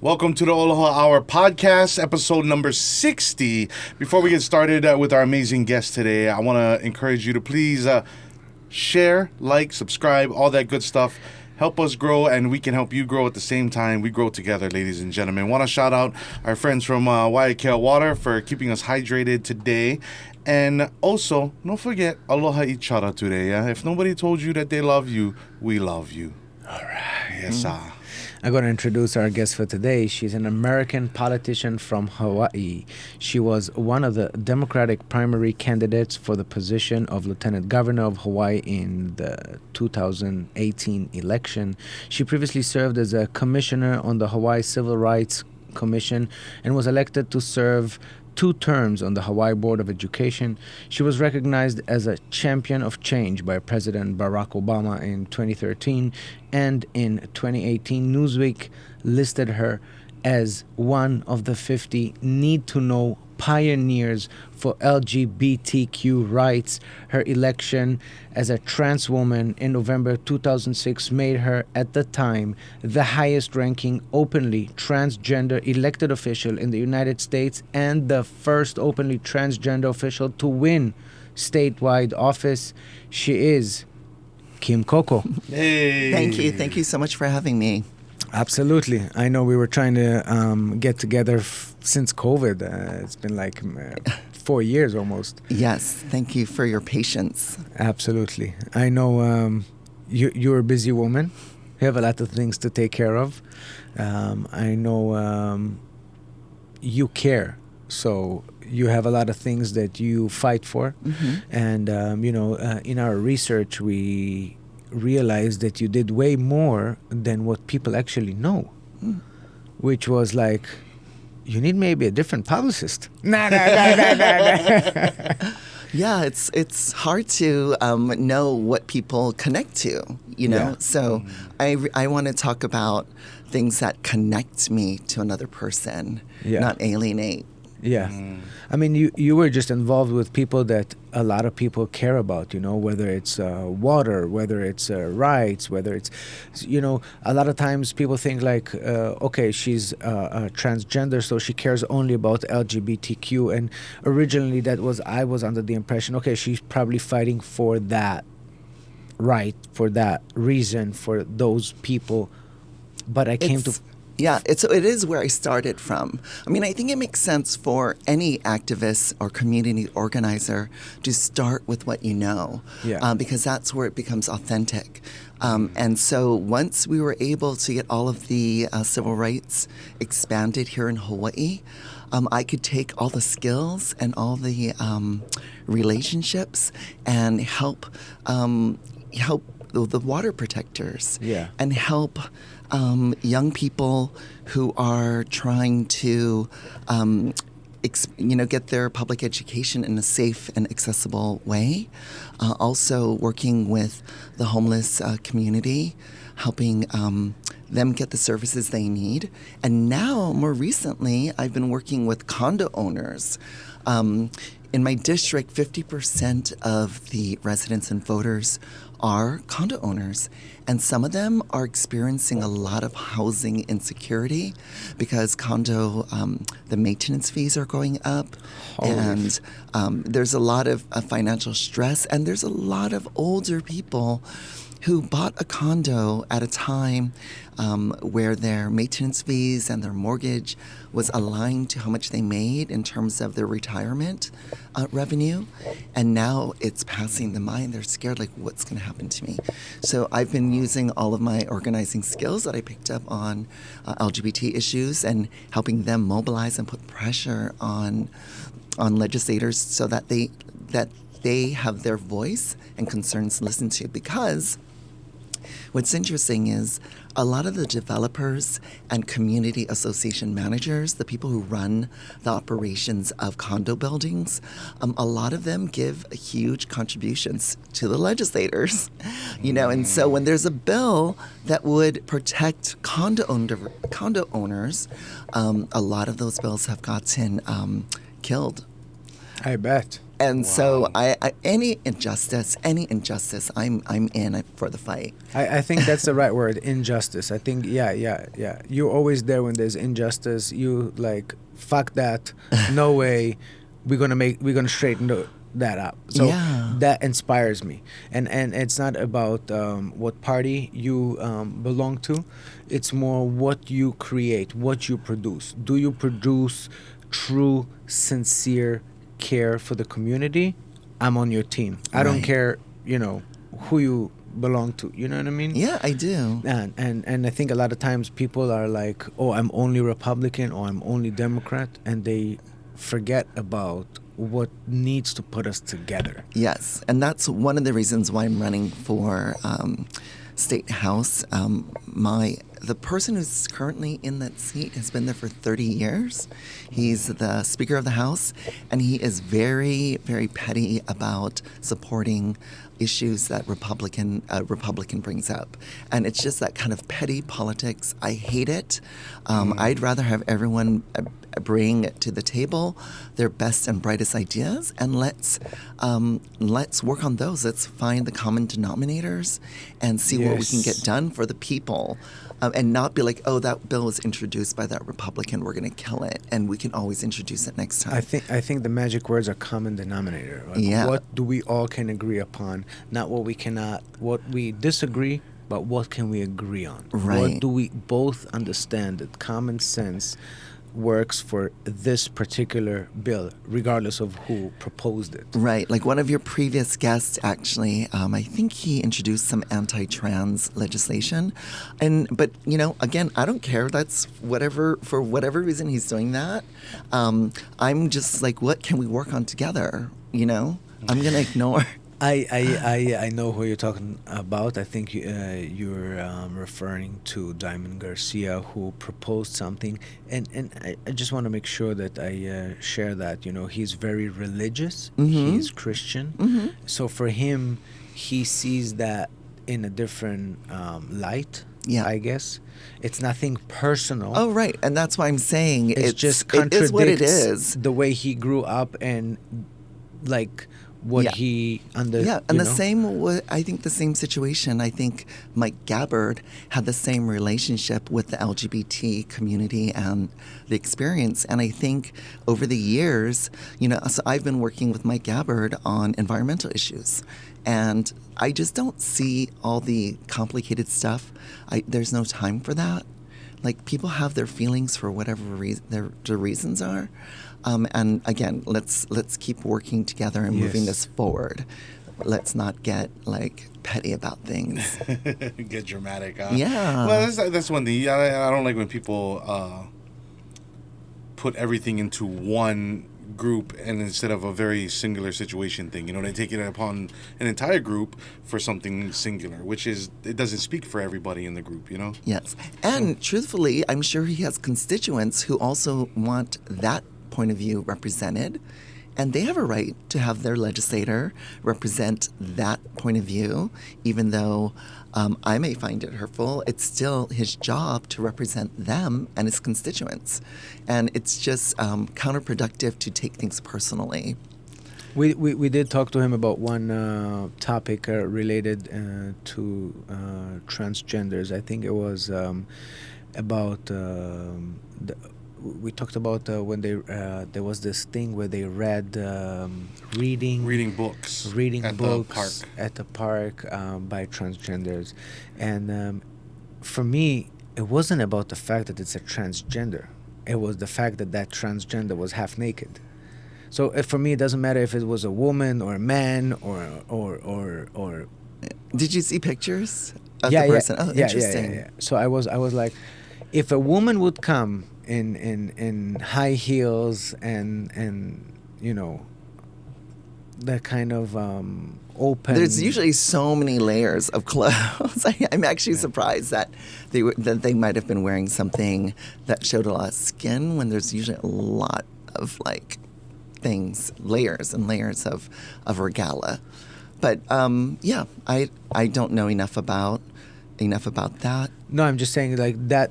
Welcome to the Aloha Hour podcast, episode number 60. Before we get started with our amazing guest today, I want to encourage you to please share, like, subscribe, all that good stuff. Help us grow, and we can help you grow at the same time. We grow together, ladies and gentlemen. Want to shout out our friends from Waiakea Water for keeping us hydrated today. And also, don't forget, aloha each other today. Yeah? If nobody told you that they love you, we love you. All right. Yes, sir. I'm going to introduce our guest for today. She's an American politician from Hawaii. She was one of the Democratic primary candidates for the position of Lieutenant Governor of Hawaii in the 2018 election. She previously served as a commissioner on the Hawaii Civil Rights Commission and was elected to serve 2 terms on the Hawaii Board of Education. She was recognized as a champion of change by President Barack Obama in 2013, and in 2018, Newsweek listed her as one of the 50 need-to-know pioneers for LGBTQ rights. Her election as a trans woman in November 2006 made her, at the time, the highest-ranking openly transgender elected official in the United States and the first openly transgender official to win statewide office. She is Kim Coco. Hey. Thank you so much for having me. Absolutely. I know we were trying to get together since COVID. It's been like 4 years almost. Yes, thank you for your patience. Absolutely. I know you're a busy woman. You have a lot of things to take care of. I know you care. So you have a lot of things that you fight for. Mm-hmm. And, in our research, we realized that you did way more than what people actually know, which was like, you need maybe a different publicist. Nah. Yeah, it's hard to know what people connect to, you know? Yeah. So I want to talk about things that connect me to another person, not alienate. Yeah. I mean, you were just involved with people that a lot of people care about, whether it's water, whether it's rights, whether it's, a lot of times people think like, okay, she's transgender, so she cares only about LGBTQ. And originally I was under the impression, okay, she's probably fighting for that right, for that reason, for those people. But I came to... Yeah, it is where I started from. I mean, I think it makes sense for any activist or community organizer to start with what you know, because that's where it becomes authentic. And so once we were able to get all of the civil rights expanded here in Hawaii, I could take all the skills and all the relationships and help the water protectors, and help young people who are trying to, get their public education in a safe and accessible way. Also working with the homeless community, helping them get the services they need. And now, more recently, I've been working with condo owners. In my district, 50% of the residents and voters are condo owners, and some of them are experiencing a lot of housing insecurity because the maintenance fees are going up, and there's a lot of financial stress, and there's a lot of older people who bought a condo at a time where their maintenance fees and their mortgage was aligned to how much they made in terms of their retirement revenue. And now it's passing them by and they're scared, like, what's going to happen to me? So I've been using all of my organizing skills that I picked up on LGBT issues and helping them mobilize and put pressure on legislators so that they have their voice and concerns listened to. Because what's interesting is a lot of the developers and community association managers, the people who run the operations of condo buildings, a lot of them give huge contributions to the legislators, and so when there's a bill that would protect condo owners, a lot of those bills have gotten killed. I bet. And so Wow. any injustice, I'm in for the fight. I think that's the right word, injustice. I think, yeah. You're always there when there's injustice. You like, fuck that. No way. We're gonna straighten that up. So Yeah. that inspires me. And it's not about what party you belong to. It's more what you create, what you produce. Do you produce true, sincere care for the community? I'm on your team. I don't Right. care, who you belong to. You know what I mean? Yeah, I do. And I think a lot of times people are like, oh, I'm only Republican or I'm only Democrat, and they forget about what needs to put us together. Yes, and that's one of the reasons why I'm running for state house. The person who's currently in that seat has been there for 30 years. He's the Speaker of the House, and he is very, very petty about supporting issues that Republican brings up, and it's just that kind of petty politics. I hate it. I'd rather have everyone bring to the table their best and brightest ideas, and let's work on those. Let's find the common denominators and see what we can get done for the people. And not be like, oh, that bill was introduced by that Republican, we're going to kill it, and we can always introduce it next time. I think the magic words are common denominator. Like, Yeah. what do we all can agree upon? Not what we cannot, what we disagree, but what can we agree on? Right. What do we both understand that common sense works for this particular bill, regardless of who proposed it? Right. Like one of your previous guests, actually, I think he introduced some anti-trans legislation. But, again, I don't care. That's for whatever reason he's doing that. I'm just like, what can we work on together? I'm going to ignore. I know who you're talking about. I think you're referring to Diamond Garcia, who proposed something, and I just want to make sure that I share that. He's very religious. Mm-hmm. He's Christian, Mm-hmm. so for him, he sees that in a different light. Yeah. I guess it's nothing personal. Oh, right. And that's why I'm saying It just it contradicts is what it is. the way he grew up and like what Yeah. he under. Yeah, and I think the same situation. I think Mike Gabbard had the same relationship with the LGBT community and the experience. And I think over the years, so I've been working with Mike Gabbard on environmental issues. And I just don't see all the complicated stuff. There's no time for that. Like, people have their feelings for whatever their reasons are. And again, let's keep working together and moving this forward. Let's not get petty about things. Get dramatic, huh? Yeah. Well, that's one thing. I don't like when people put everything into one group and instead of a very singular situation thing. They take it upon an entire group for something singular, which is, it doesn't speak for everybody in the group, Yes. And truthfully, I'm sure he has constituents who also want that point of view represented, and they have a right to have their legislator represent that point of view. Even though I may find it hurtful, it's still his job to represent them and his constituents, and it's just counterproductive to take things personally. We did talk to him about one topic related to transgenders. I think it was about we talked about when there was this thing where they read reading books at the park by transgenders, and for me, it wasn't about the fact that it's a transgender. It was the fact that transgender was half naked. So for me, it doesn't matter if it was a woman or a man or. Did you see pictures of the person? Oh, interesting. Yeah. So I was like, if a woman would come in high heels and that kind of open. There's usually so many layers of clothes. I'm actually surprised that they might have been wearing something that showed a lot of skin when there's usually a lot of things, layers and layers of regala. But I don't know enough about that. No, I'm just saying that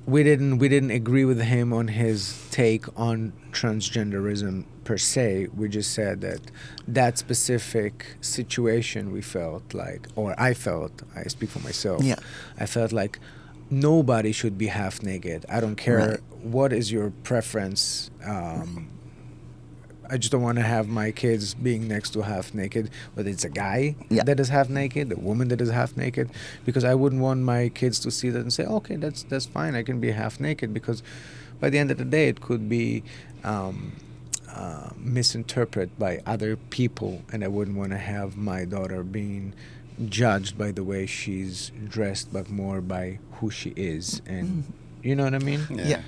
we didn't agree with him on his take on transgenderism per se. We just said that specific situation we felt like, or I speak for myself. Yeah. I felt like nobody should be half naked. I don't care Right. what is your preference. I just don't want to have my kids being next to half naked, whether it's a guy Yeah. that is half naked, a woman that is half naked, because I wouldn't want my kids to see that and say, okay, that's fine, I can be half naked, because by the end of the day, it could be misinterpreted by other people, and I wouldn't want to have my daughter being judged by the way she's dressed, but more by who she is, and you know what I mean? Yeah.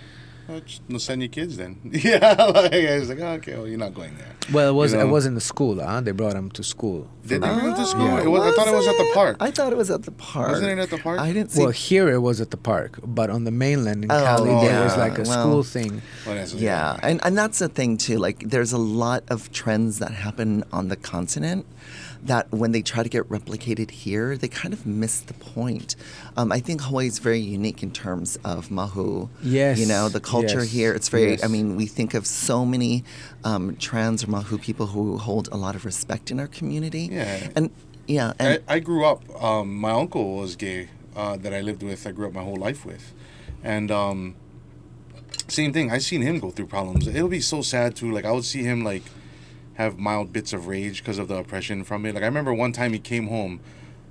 Well, just send your kids then. Yeah, like, I was like, oh, okay, well, you're not going there. Well, You know? it was in the school, huh? They brought him to school. Did they bring him to school? Yeah. I thought it was at the park. I thought it was at the park. Wasn't it at the park? I didn't see. Well, here it was at the park, but on the mainland in Oh, Cali, there was yeah, like a well, school thing. Well, that's- Yeah, and that's the thing too. Like, there's a lot of trends that happen on the continent that when they try to get replicated here, they kind of miss the point. I think Hawaii is very unique in terms of mahu. Yes, You know, the culture yes, here, it's very, yes. I mean, we think of so many trans or mahu people who hold a lot of respect in our community. Yeah. And, yeah, and I grew up, my uncle was gay that I lived with, I grew up my whole life with. And same thing, I seen him go through problems. It would be so sad too. Like, I would see him, like, have mild bits of rage because of the oppression from it. Like, I remember one time he came home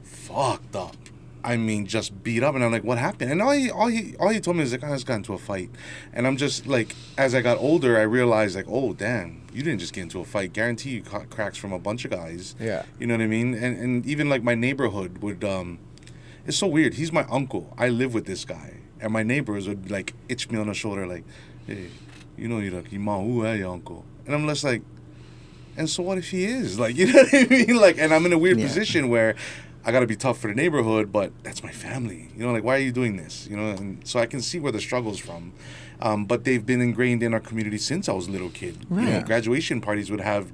fucked up. I mean, just beat up, and I'm like, what happened? And all he told me is like, I just got into a fight. And I'm just like, as I got older, I realized like, oh damn, you didn't just get into a fight. Guarantee you caught cracks from a bunch of guys. Yeah. You know what I mean? And even like my neighborhood would it's so weird. He's my uncle. I live with this guy, and my neighbors would like itch me on the shoulder like, hey, you know you're like your uncle. And I'm just like, and so what if he is? Like, you know what I mean? Like, and I'm in a weird Yeah. position where I got to be tough for the neighborhood, but that's my family. You know, like, why are you doing this? You know, and so I can see where the struggle's from. But they've been ingrained in our community since I was a little kid. You know, Right. graduation parties would have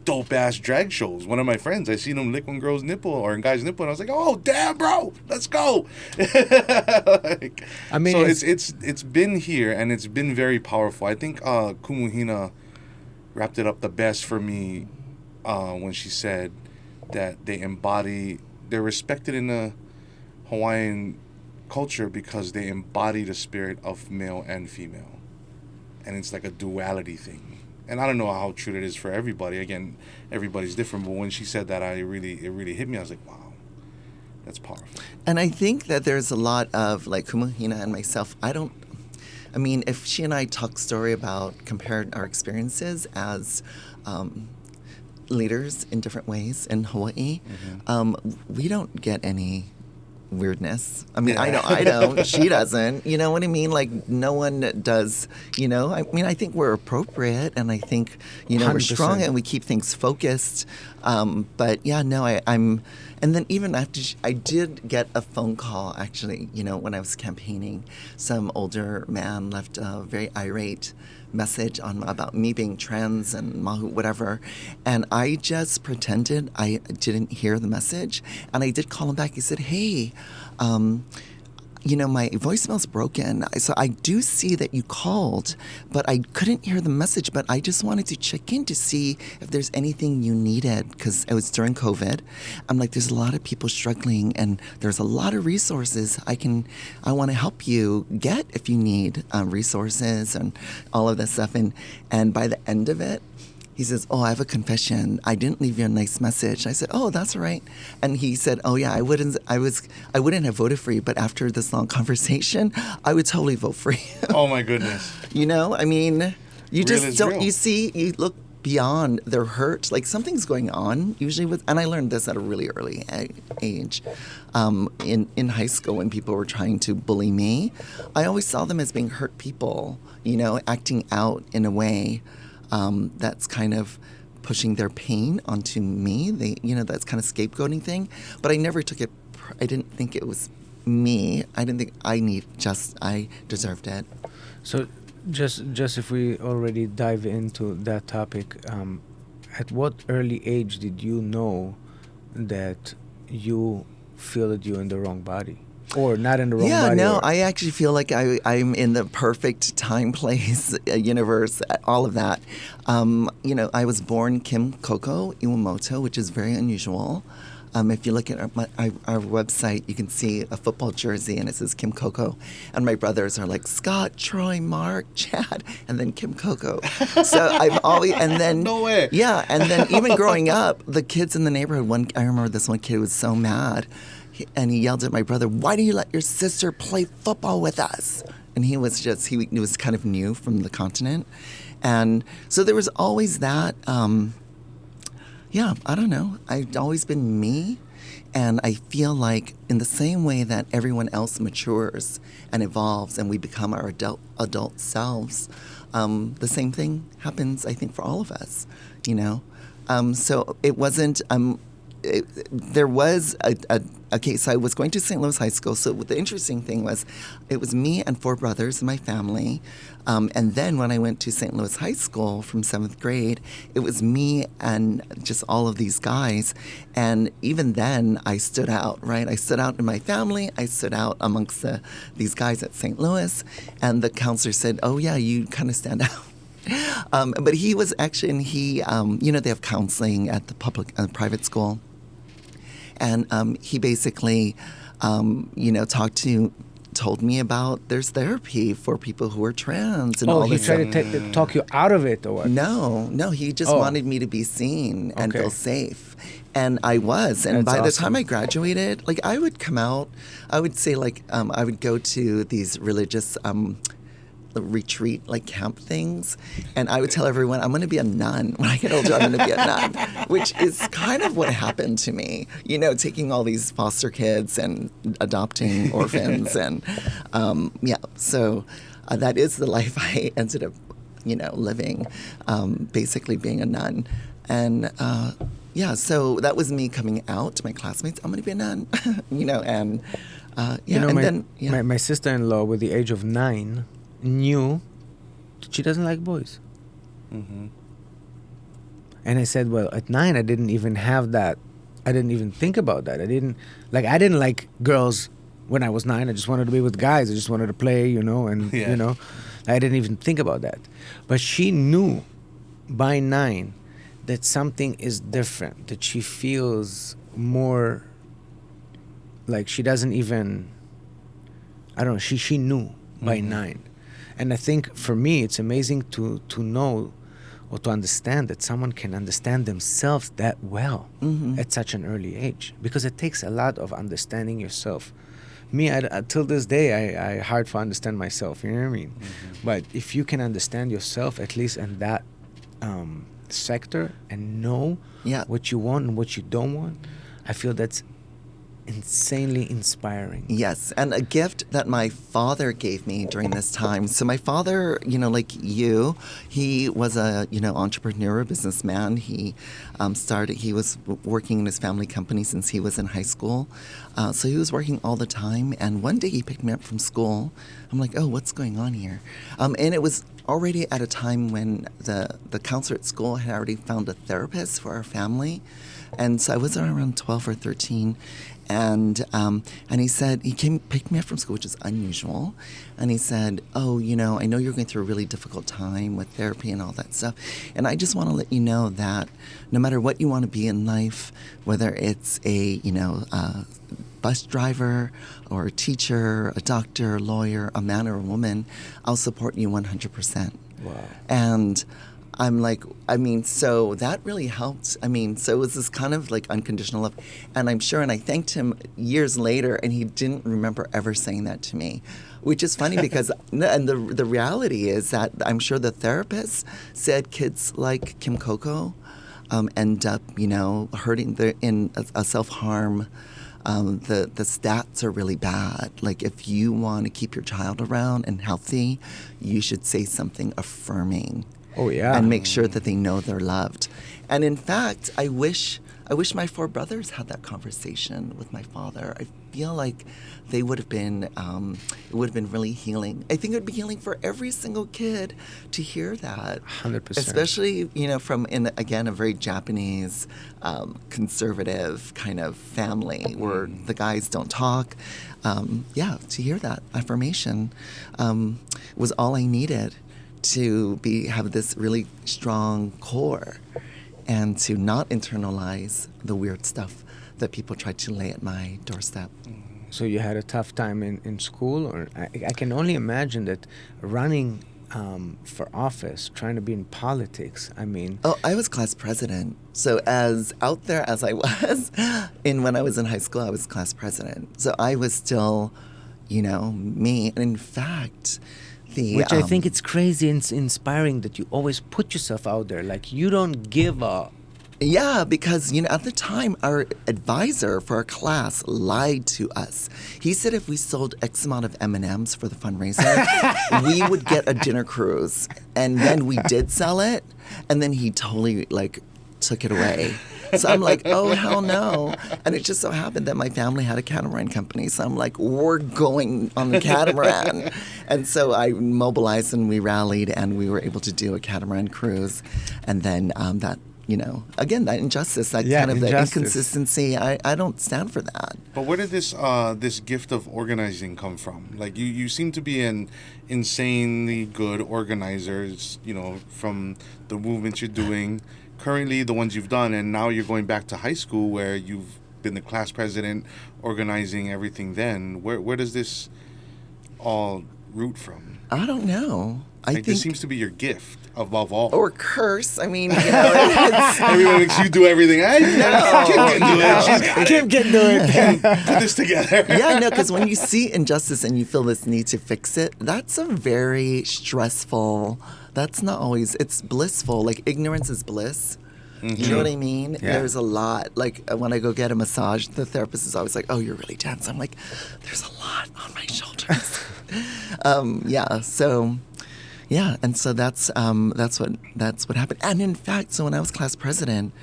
dope-ass drag shows. One of my friends, I seen him lick one girl's nipple or a guy's nipple, and I was like, oh, damn, bro, let's go. Like, I mean, so it's been here, and it's been very powerful. I think Kumuhina wrapped it up the best for me when she said that they're respected in the Hawaiian culture because they embody the spirit of male and female. And it's like a duality thing. And I don't know how true that is for everybody. Again, everybody's different. But when she said that, it really hit me. I was like, wow, that's powerful. And I think that there's a lot of, like, Kumuhina and myself, I mean, if she and I talk story about compared our experiences as leaders in different ways in Hawaii, we don't get any weirdness. I mean, Yeah. I don't. She doesn't. You know what I mean? Like, no one does. You know, I mean, I think we're appropriate, and I think, you know, we're 100%. strong, and we keep things focused. But yeah, no, I'm. And then even after I did get a phone call, actually, you know, when I was campaigning, some older man left a very irate message about me being trans and mahu, whatever. And I just pretended I didn't hear the message. And I did call him back. He said, hey, you know, my voicemail's broken. So I do see that you called, but I couldn't hear the message. But I just wanted to check in to see if there's anything you needed, because it was during COVID. I'm like, there's a lot of people struggling, and there's a lot of resources I want to help you get if you need resources and all of that stuff. And by the end of it, he says, oh, I have a confession. I didn't leave you a nice message. I said, oh, that's all right. And he said, oh, yeah, I wouldn't have voted for you, but after this long conversation, I would totally vote for you. Oh, my goodness. You know, I mean, you Real just is don't, real. you look beyond their hurt. Like, something's going on usually and I learned this at a really early age. In high school, when people were trying to bully me, I always saw them as being hurt people, you know, acting out in a way that's kind of pushing their pain onto me. That's kind of scapegoating thing. But I never took it. I didn't think it was me. I didn't think I deserved it. So, just if we already dive into that topic, at what early age did you know that you feel that you're in the wrong body? or not in the wrong Yeah, body? no, or- I actually feel like I'm in the perfect time, place, universe, all of that. I was born Kim Coco Iwamoto, which is very unusual. If you look at our website, you can see a football jersey and it says Kim Coco. And my brothers are like Scott, Troy, Mark, Chad, and then Kim Coco. So I've always, and then. No way. Yeah, and then even growing up, the kids in the neighborhood, I remember this one kid was so mad. And he yelled at my brother, "Why do you let your sister play football with us?" And he was kind of new from the continent. And so there was always that. I don't know. I've always been me. And I feel like in the same way that everyone else matures and evolves and we become our adult selves, the same thing happens, I think, for all of us, So it wasn't, there was a case. So I was going to St. Louis High School. So the interesting thing was it was me and 4 brothers in my family. And then when I went to St. Louis High School from 7th grade, it was me and just all of these guys. And even then, I stood out, right? I stood out in my family. I stood out amongst these guys at St. Louis. And the counselor said, "Oh, yeah, you kind of stand out." But he was actually, and he, they have counseling at the private school. And he basically, told me about there's therapy for people who are trans and all he this tried stuff. to talk you out of it, or what? No, he just wanted me to be seen and Okay. feel safe. And I was. And That's by the awesome. time I graduated, I would come out, I would say, I would go to these religious retreat, camp things, and I would tell everyone, I'm going to be a nun. When I get older, I'm going to be a nun, which is kind of what happened to me, taking all these foster kids and adopting orphans. And so that is the life I ended up, living, basically being a nun. And so that was me coming out to my classmates, I'm going to be a nun, and my sister-in-law, with the age of 9, knew that she doesn't like boys. Mm-hmm. And I said, well, at 9, I didn't even have that. I didn't even think about that. I didn't like girls when I was 9. I just wanted to be with guys. I just wanted to play, and I didn't even think about that. But she knew by 9 that something is different, that she feels more like she doesn't even, I don't know, she knew by 9. And I think for me, it's amazing to know or to understand that someone can understand themselves that well at such an early age. Because it takes a lot of understanding yourself. Me, till this day, I hard for understand myself, you know what I mean? But if you can understand yourself, at least in that sector, and know what you want and what you don't want, I feel that's insanely inspiring. Yes, and a gift that my father gave me during this time. So my father, like you, he was a, entrepreneur, businessman. He he was working in his family company since he was in high school. So he was working all the time. And one day he picked me up from school. I'm like, oh, what's going on here? And it was already at a time when the counselor at school had already found a therapist for our family. And so I was around 12 or 13. And he said, picked me up from school, which is unusual. And he said, oh, I know you're going through a really difficult time with therapy and all that stuff. And I just want to let you know that no matter what you want to be in life, whether it's a bus driver or a teacher, a doctor, a lawyer, a man or a woman, I'll support you 100%. Wow. And I'm like, so that really helped. So it was this kind of unconditional love. And I'm sure, and I thanked him years later, and he didn't remember ever saying that to me, which is funny because, and the reality is that I'm sure the therapist said kids like Kim Coco end up, hurting in a self-harm. The stats are really bad. If you want to keep your child around and healthy, you should say something affirming. Oh, yeah. and make sure that they know they're loved. And in fact, I wish my 4 brothers had that conversation with my father. I feel like they would have been, it would have been really healing. I think it would be healing for every single kid to hear that. 100%. Especially, from, again, a very Japanese, conservative kind of family where the guys don't talk. To hear that affirmation was all I needed to have this really strong core and to not internalize the weird stuff that people try to lay at my doorstep. So you had a tough time in school? Or I can only imagine that running for office, trying to be in politics, I mean... Oh, I was class president. So as out there as I was, when I was in high school, I was class president. So I was still, me. And in fact... Which I think it's crazy and inspiring that you always put yourself out there. Like, you don't give up. Yeah, because, at the time, our advisor for our class lied to us. He said if we sold X amount of M&Ms for the fundraiser, we would get a dinner cruise. And then we did sell it, and then he totally, took it away. So I'm like, oh, hell no. And it just so happened that my family had a catamaran company. So I'm like, we're going on the catamaran. And so I mobilized and we rallied and we were able to do a catamaran cruise. And then again, that injustice, the inconsistency, I don't stand for that. But where did this gift of organizing come from? Like, you seem to be an insanely good organizer, from the movements you're doing. Currently, the ones you've done, and now you're going back to high school where you've been the class president, organizing everything then. Where does this all root from? I don't know. I think this seems to be your gift above all. Or curse. I mean, everyone makes you do everything. Kim can do it. Put this together. Yeah, no, because when you see injustice and you feel this need to fix it, that's a very stressful... That's not always, it's blissful. Like, ignorance is bliss. Mm-hmm. You know what I mean? Yeah. There's a lot. Like, when I go get a massage, the therapist is always like, oh, you're really tense. I'm like, there's a lot on my shoulders. And so that's what happened. And in fact, so when I was class president,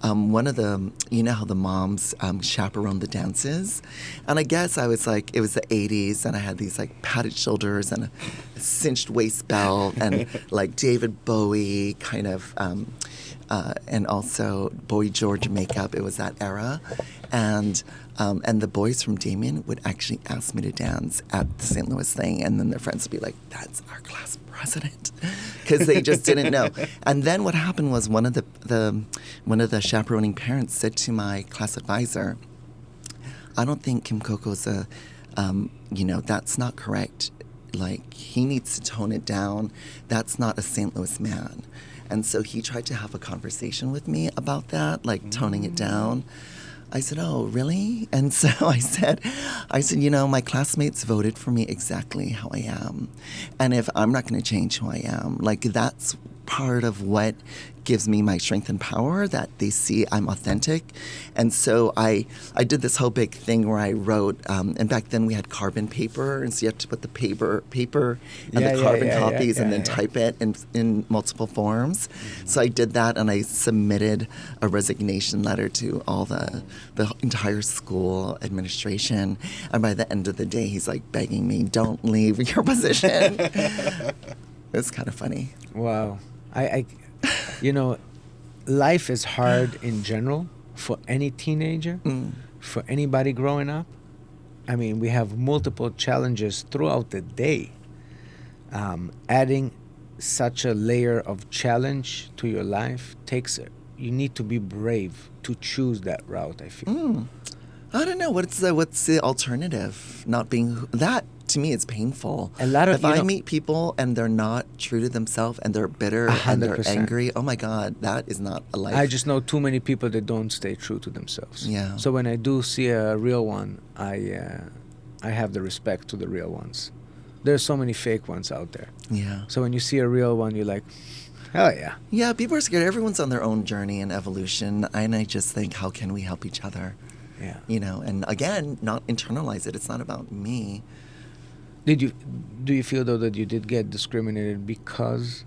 one of the, how the moms chaperone the dances? And I guess I was like, it was the 80s, and I had these padded shoulders and a cinched waist belt and David Bowie kind of, and also Boy George makeup. It was that era. And the boys from Damien would actually ask me to dance at the St. Louis thing, and then their friends would be like, that's our class president, because they just didn't know. And then what happened was one of the chaperoning parents said to my class advisor, I don't think Kim Coco's that's not correct. Like, he needs to tone it down. That's not a St. Louis man. And so he tried to have a conversation with me about that, toning it down. I said, oh, really? And so I said, my classmates voted for me exactly how I am. And if I'm not going to change who I am, that's part of what gives me my strength and power, that they see I'm authentic. And so I did this whole big thing where I wrote, and back then we had carbon paper, and so you have to put the paper and the carbon copies and then type it in multiple forms. Mm-hmm. So I did that, and I submitted a resignation letter to all the entire school administration. And by the end of the day, he's begging me, don't leave your position. It's kind of funny. Wow. Life is hard in general for any teenager, for anybody growing up. I mean, we have multiple challenges throughout the day. Adding such a layer of challenge to your life you need to be brave to choose that route, I feel. I don't know. What's the alternative? Not being that, to me, it's painful. If I meet people and they're not true to themselves and they're bitter 100%. And they're angry, oh my God, that is not a life. I just know too many people that don't stay true to themselves. Yeah. So when I do see a real one, I have the respect to the real ones. There's so many fake ones out there. Yeah. So when you see a real one, you're like, hell yeah. Yeah, people are scared. Everyone's on their own journey and evolution, and I just think, how can we help each other? Yeah. And again, not internalize it. It's not about me. Do you feel though that you did get discriminated because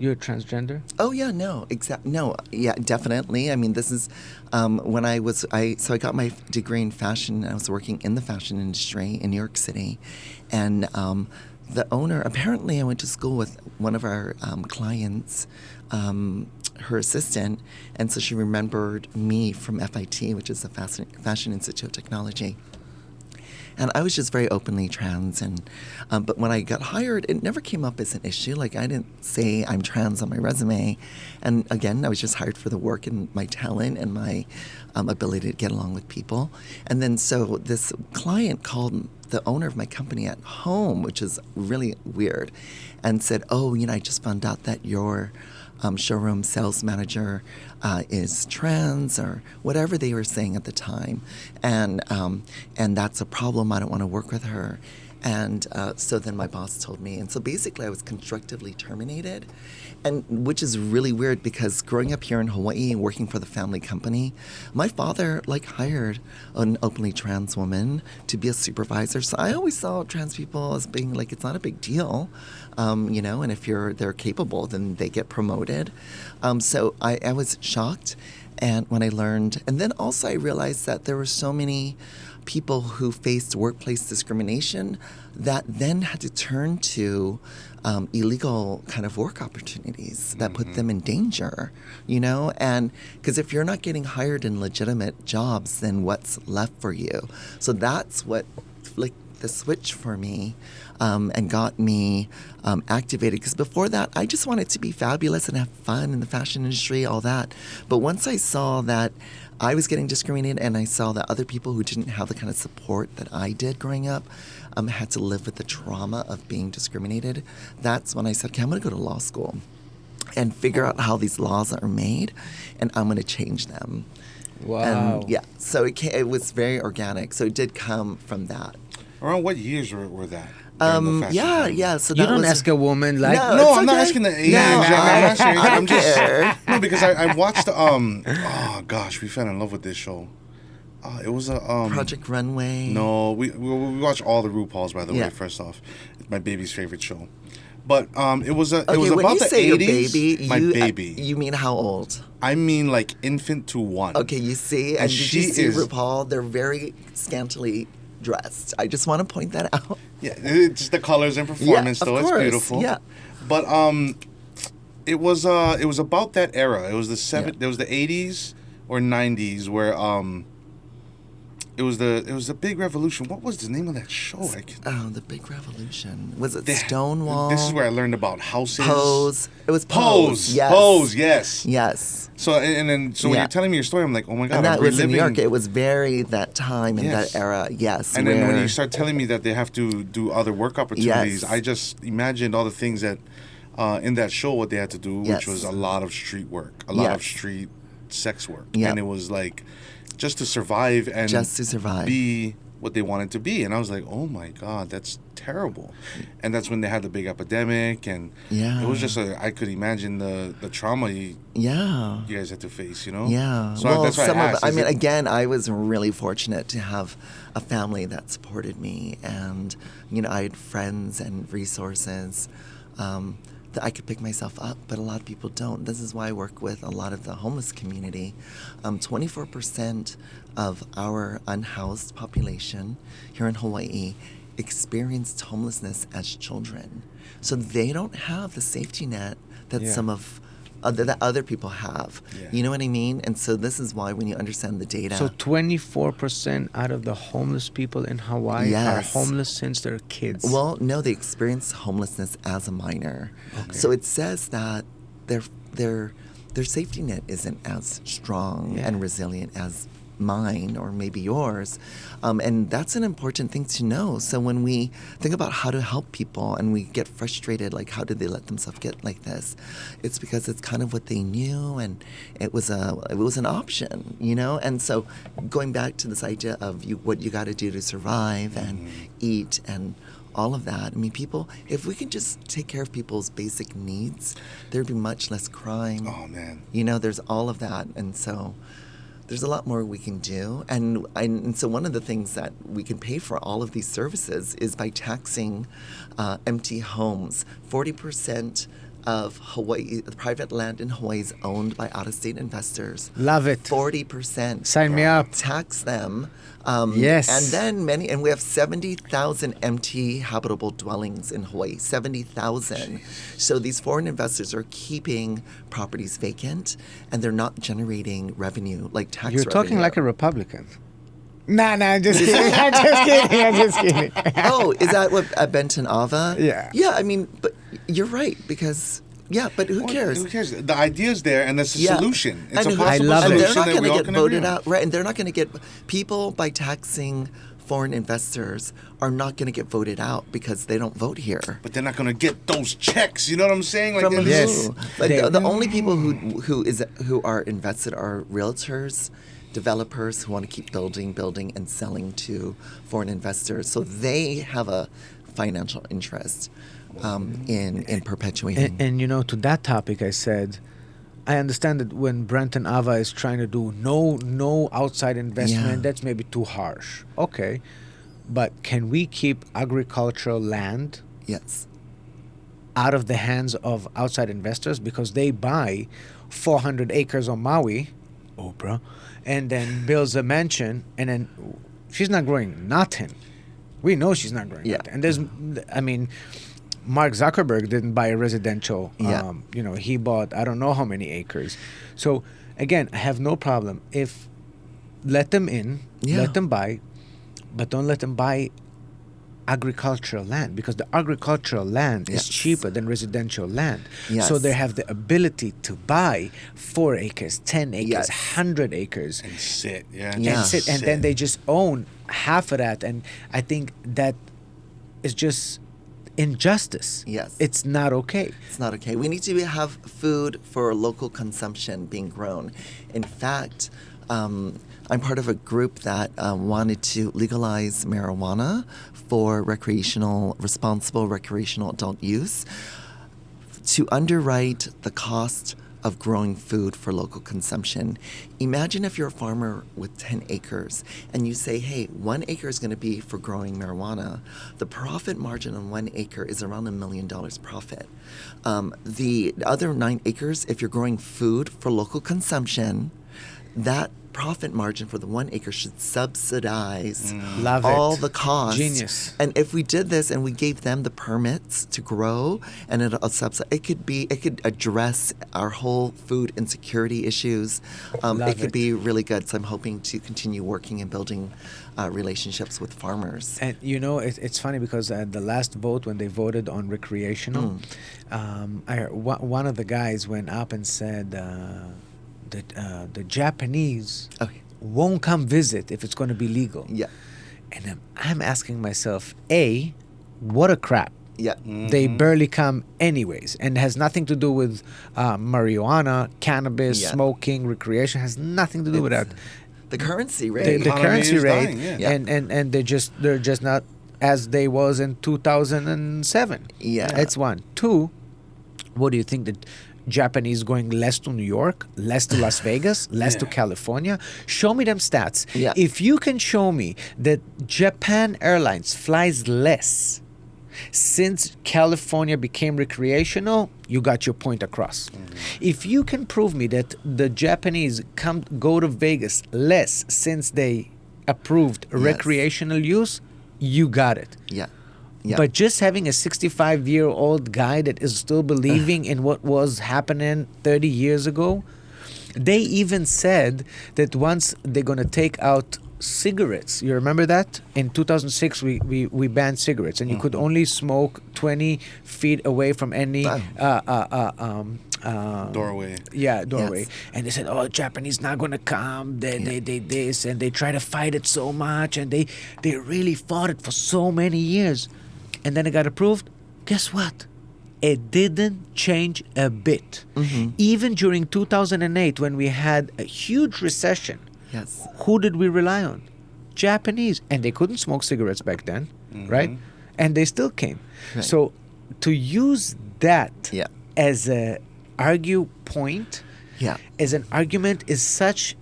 You're transgender? Oh yeah, no, yeah, definitely. I mean, this is when I got my degree in fashion. I was working in the fashion industry in New York City, and the owner, apparently, I went to school with one of our clients, her assistant, and so she remembered me from FIT, which is the Fashion Institute of Technology. And I was just very openly trans, and but when I got hired, it never came up as an issue. Like, I didn't say I'm trans on my resume, and again, I was just hired for the work and my talent and my ability to get along with people. And then so this client called the owner of my company at home, which is really weird, and said, "Oh, I just found out that your showroom sales manager is trans," or whatever they were saying at the time, and that's a problem. I don't want to work with her. And so then my boss told me, and so basically I was constructively terminated, and which is really weird because growing up here in Hawaii and working for the family company, my father hired an openly trans woman to be a supervisor. So I always saw trans people as being it's not a big deal, and if they're capable, then they get promoted. So I was shocked, and when I learned, and then also I realized that there were so many people who faced workplace discrimination that then had to turn to illegal kind of work opportunities that put them in danger, and because if you're not getting hired in legitimate jobs, then what's left for you? So that's what the switch for me and got me activated, because before that I just wanted to be fabulous and have fun in the fashion industry, all that. But once I saw that I was getting discriminated, and I saw that other people who didn't have the kind of support that I did growing up had to live with the trauma of being discriminated, that's when I said, okay, I'm going to go to law school and figure out how these laws are made, and I'm going to change them. Wow. And yeah, so it was very organic. So it did come from that. Around what years were that? Yeah. So you that don't was, ask a woman like. No, I'm not okay. asking the age. No, I'm not asking. I I'm just care. no, because I watched. Oh gosh, we fell in love with this show. It was a Project Runway. No, we watch all the RuPauls, by the way. First off, it's my baby's favorite show. But it was about when you the say 80s. your baby, My baby. You mean how old? I mean infant to 1. Okay, you see, and did you see RuPaul? They're very scantily dressed. I just want to point that out. Yeah, it's just the colors and performance, though. It's beautiful. Yeah. But it was about that era. It was There was the 80s or 90s where it was the Big Revolution. What was the name of that show? The Big Revolution. Was it Stonewall? This is where I learned about houses. Pose. It was Pose. Yes. Pose. Yes. Yes. So when you're telling me your story, I'm like, oh my god. And that I'm was in reliving. New York. It was very that time and that era. Yes. And then when you start telling me that they have to do other work opportunities, I just imagined all the things that in that show what they had to do, which was a lot of street work, a lot of street sex work, and it was just to survive and be what they wanted to be. And I was like, oh my god, that's terrible. And that's when they had the big epidemic, and it was just I could imagine the trauma you guys had to face, Yeah. So that's why I asked. Again, I was really fortunate to have a family that supported me, and I had friends and resources that I could pick myself up, but a lot of people don't. This is why I work with a lot of the homeless community. 24% of our unhoused population here in Hawaii experienced homelessness as children. So they don't have the safety net that some of that other people have. Yeah. You know what I mean? And so this is why when you understand the data. So 24% out of the homeless people in Hawaii are homeless since they're kids. Well, no, they experience homelessness as a minor. Okay. So it says that their safety net isn't as strong and resilient as mine or maybe yours, and that's an important thing to know. So when we think about how to help people and we get frustrated, like how did they let themselves get like this, it's because it's kind of what they knew, and it was an option, and so going back to this idea of what you got to do to survive and eat and all of that. I mean, people, if we can just take care of people's basic needs, there'd be much less crime. Oh man, there's all of that, and so there's a lot more we can do. And so one of the things that we can pay for all of these services is by taxing empty homes. 40% of Hawaii, the private land in Hawaii is owned by out-of-state investors. Love it. 40%. Sign me up. Tax them. Yes. And then and we have 70,000 empty habitable dwellings in Hawaii. 70,000. So these foreign investors are keeping properties vacant, and they're not generating revenue like tax You're talking revenue. like a Republican. Nah, I'm just kidding. I'm just kidding. Oh, is that what Benton Ava? Yeah. Yeah, I mean, but you're right, because, yeah, but who cares? Who cares? The idea's there, and that's a Yeah. solution. It's And a who- possible love it. and solution they're not that going we to all get can agree voted on. out, right? And they're not going to get people by taxing foreign investors are not going to get voted out because they don't vote here. But they're not going to get those checks. You know what I'm saying? Like From they're- who? Yes. Like They- the only people who are invested are realtors, developers who want to keep building, and selling to foreign investors. So they have a financial interest in perpetuating. And to that topic, I said, I understand that when Brenton Ava is trying to do no outside investment, Yeah. that's maybe too harsh. Okay. But can we keep agricultural land Yes. out of the hands of outside investors? Because they buy 400 acres on Maui, Oprah, and then builds a mansion, and then she's not growing nothing. We know she's not growing Yeah. nothing. And Mark Zuckerberg didn't buy a residential. Yeah. He bought I don't know how many acres. So again, I have no problem if let them in, Yeah. let them buy, but don't let them buy agricultural land, because the agricultural land Yes. is cheaper than residential land. Yes. So they have the ability to buy 4 acres, 10 acres, Yes. 100 acres And sit, yeah. Yeah. and sit, and then they just own half of that. And I think that is just injustice. Yes. It's not okay. It's not okay. We need to have food for local consumption being grown. In fact, I'm part of a group that wanted to legalize marijuana for responsible recreational adult use, to underwrite the cost of growing food for local consumption. Imagine if you're a farmer with 10 acres and you say, hey, 1 acre is going to be for growing marijuana. The profit margin on 1 acre is around $1 million profit. The other 9 acres, if you're growing food for local consumption, that profit margin for the 1 acre should subsidize Love all it. the costs. Genius. And if we did this and we gave them the permits to grow, and it could address our whole food insecurity issues. It could be really good. So I'm hoping to continue working and building relationships with farmers. And it's funny because the last vote, when they voted on recreational, I heard one of the guys went up and said that the Japanese won't come visit if it's going to be legal. Yeah. And I'm asking myself, A, what a crap. Yeah. They barely come anyways, and has nothing to do with marijuana, cannabis, Yeah. smoking, recreation. Has nothing to do with that. The currency rate. The economy currency is rate, dying, yeah. and they're just not as they was in 2007. Yeah. That's one. Two, what do you think that Japanese going less to New York, less to Las Vegas, less to California? Show me them stats. Yeah. If you can show me that Japan Airlines flies less since California became recreational, you got your point across. If you can prove me that the Japanese go to Vegas less since they approved recreational use, you got it. Yeah. Yeah. But just having a 65-year-old guy that is still believing in what was happening 30 years ago, they even said that once they're going to take out cigarettes. You remember that? In 2006, we banned cigarettes, and you could only smoke 20 feet away from any Doorway. yeah, doorway. Yes. And they said, "Oh, Japanese not gonna come." They this, and they try to fight it so much, and they really fought it for so many years, and then it got approved. Guess what? It didn't change a bit. Even during 2008, when we had a huge recession, Yes. who did we rely on? Japanese, and they couldn't smoke cigarettes back then, right? And they still came. Right. So to use that Yeah. as a argue point, Yeah. as an argument, is such.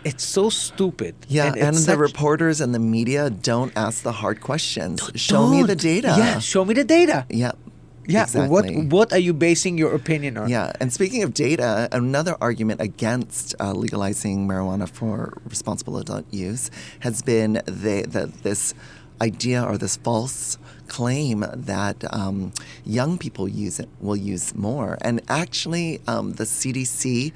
It's so stupid. Yeah, it's and the such- reporters and the media don't ask the hard questions. Show me the Don't. data. Yeah, show me the data. Yeah. Yeah. exactly. What are you basing your opinion on? Yeah, and speaking of data, another argument against legalizing marijuana for responsible adult use has been this idea or this false claim that young people will use more. And actually, the CDC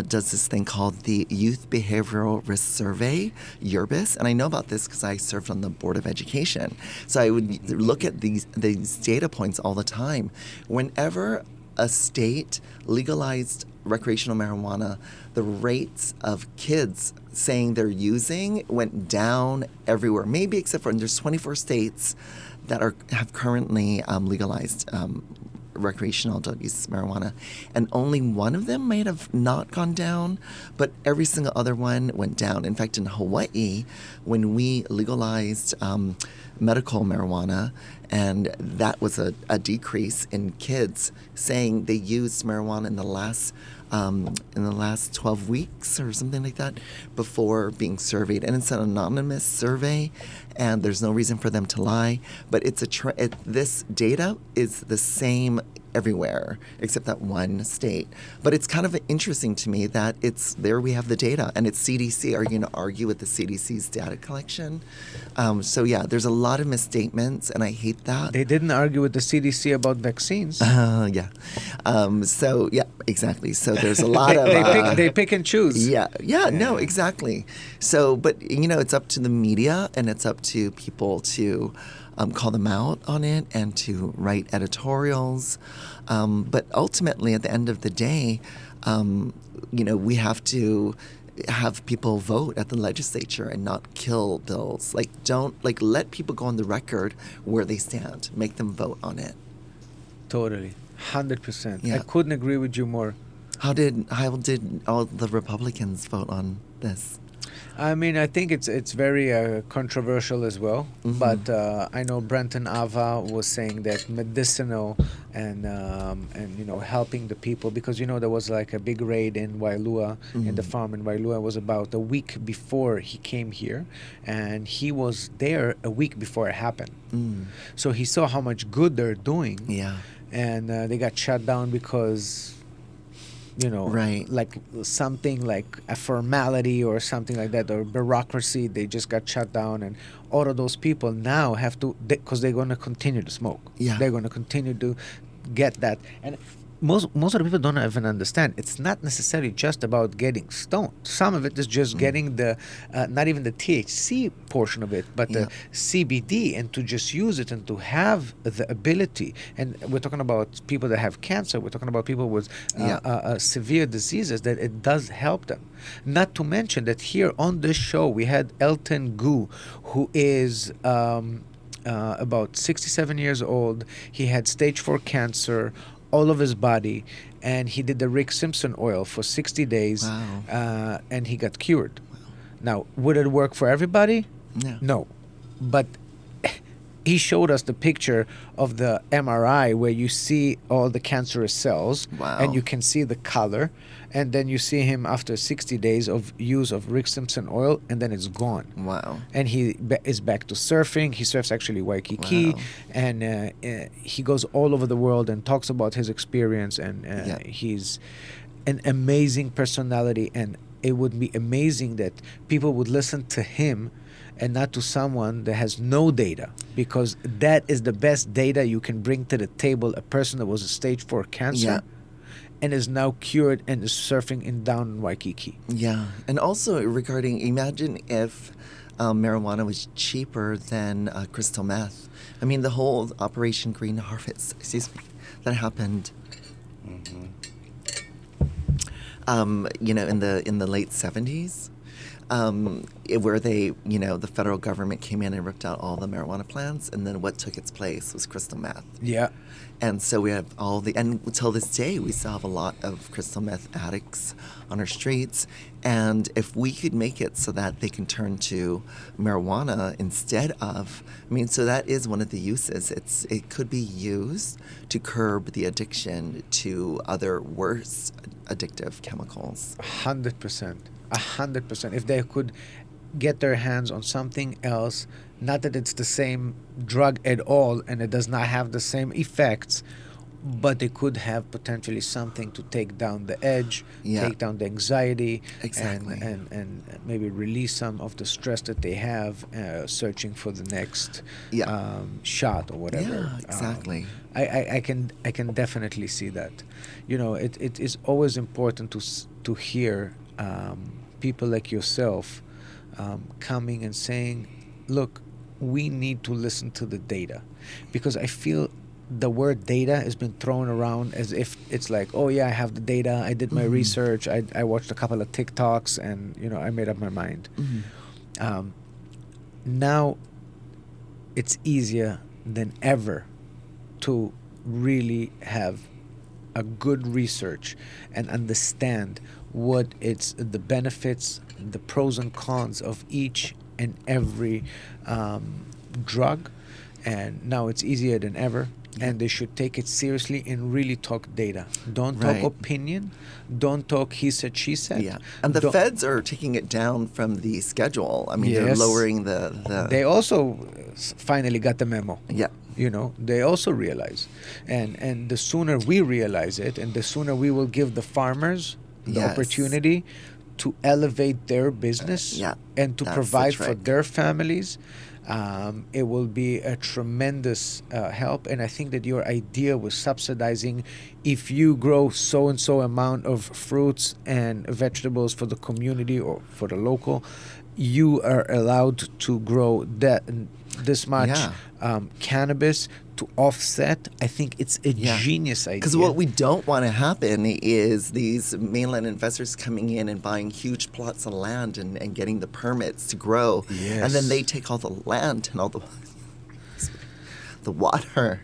does this thing called the Youth Behavioral Risk Survey, YERBIS, and I know about this because I served on the Board of Education. So I would look at these data points all the time. Whenever a state legalized recreational marijuana, the rates of kids saying they're using went down everywhere. Maybe except for there's 24 states that have currently legalized recreational adult use marijuana, and only one of them might have not gone down, but every single other one went down. In fact, in Hawaii, when we legalized medical marijuana, and that was a decrease in kids saying they used marijuana in the last 12 weeks or something like that before being surveyed. And it's an anonymous survey, and there's no reason for them to lie. But this data is the same everywhere except that one state. But it's kind of interesting to me that there we have the data, and it's CDC. Are you going to argue with the CDC's data collection? So yeah, there's a lot of misstatements, and I hate that. They didn't argue with the CDC about vaccines. Yeah. So yeah, exactly. So there's a lot of they pick and choose. Yeah. No, exactly. So, but it's up to the media, and it's up to people to call them out on it and to write editorials. But ultimately, at the end of the day, we have to have people vote at the legislature and not kill bills. Let people go on the record where they stand. Make them vote on it. Totally. 100%. Yeah. I couldn't agree with you more. How did all the Republicans vote on this? I mean, I think it's very controversial as well. Mm-hmm. But I know Brenton Ava was saying that medicinal and helping the people, because there was like a big raid in Wailua, in the farm in Wailua. It was about a week before he came here, and he was there a week before it happened. So he saw how much good they're doing. Yeah. And they got shut down because right, like something like a formality or something like that, or bureaucracy. They just got shut down, and all of those people now have to, because they're going to continue to smoke. Yeah. They're going to continue to get that. And most of the people don't even understand. It's not necessarily just about getting stoned. Some of it is just getting the not even the THC portion of it, but the CBD, and to just use it and to have the ability. And we're talking about people that have cancer. We're talking about people with severe diseases, that it does help them. Not to mention that here on this show we had Elton Gu, who is about 67 years old. He had stage 4 cancer all of his body, and he did the Rick Simpson oil for 60 days. Wow. And he got cured. Wow. Now, would it work for everybody? No. But he showed us the picture of the MRI where you see all the cancerous cells. Wow. And you can see the color, and then you see him after 60 days of use of Rick Simpson oil, and then it's gone. Wow. And he is back to surfing. He surfs actually Waikiki. Wow. And he goes all over the world and talks about his experience, and he's an amazing personality, and it would be amazing that people would listen to him and not to someone that has no data, because that is the best data you can bring to the table. A person that was a stage 4 cancer and is now cured and is surfing down in Waikiki. Yeah. And also regarding, imagine if marijuana was cheaper than crystal meth. I mean, the whole Operation Green Harvest, that happened in the late 70s. Where they, the federal government came in and ripped out all the marijuana plants, and then what took its place was crystal meth. Yeah. And so we have and until this day, we still have a lot of crystal meth addicts on our streets. And if we could make it so that they can turn to marijuana instead of, so that is one of the uses. It could be used to curb the addiction to other worse addictive chemicals. 100%. 100%. If they could get their hands on something else, not that it's the same drug at all and it does not have the same effects, but they could have potentially something to take down the edge, take down the anxiety, Exactly. and maybe release some of the stress that they have searching for the next shot or whatever. Yeah, exactly. I can definitely see that. You know, it is always important to hear people like yourself coming and saying, look, we need to listen to the data, because I feel the word data has been thrown around as if it's like, oh yeah, I have the data, I did my research, I watched a couple of TikToks, and you know, I made up my mind. Now it's easier than ever to really have a good research and understand what it's the benefits, the pros and cons of each and every drug. And now it's easier than ever, and they should take it seriously and really talk data. Don't talk opinion, don't talk he said, she said. Yeah, and the feds are taking it down from the schedule. I mean, they're lowering the... They also finally got the memo. Yeah. You know, they also realize. And the sooner we realize it, and the sooner we will give the farmers the opportunity to elevate their business and to provide for their families, it will be a tremendous help. And I think that your idea was subsidizing, if you grow so and so amount of fruits and vegetables for the community or for the local, you are allowed to grow this much cannabis to offset. I think it's a genius idea. Because what we don't want to happen is these mainland investors coming in and buying huge plots of land and getting the permits to grow. Yes. And then they take all the land and all the water.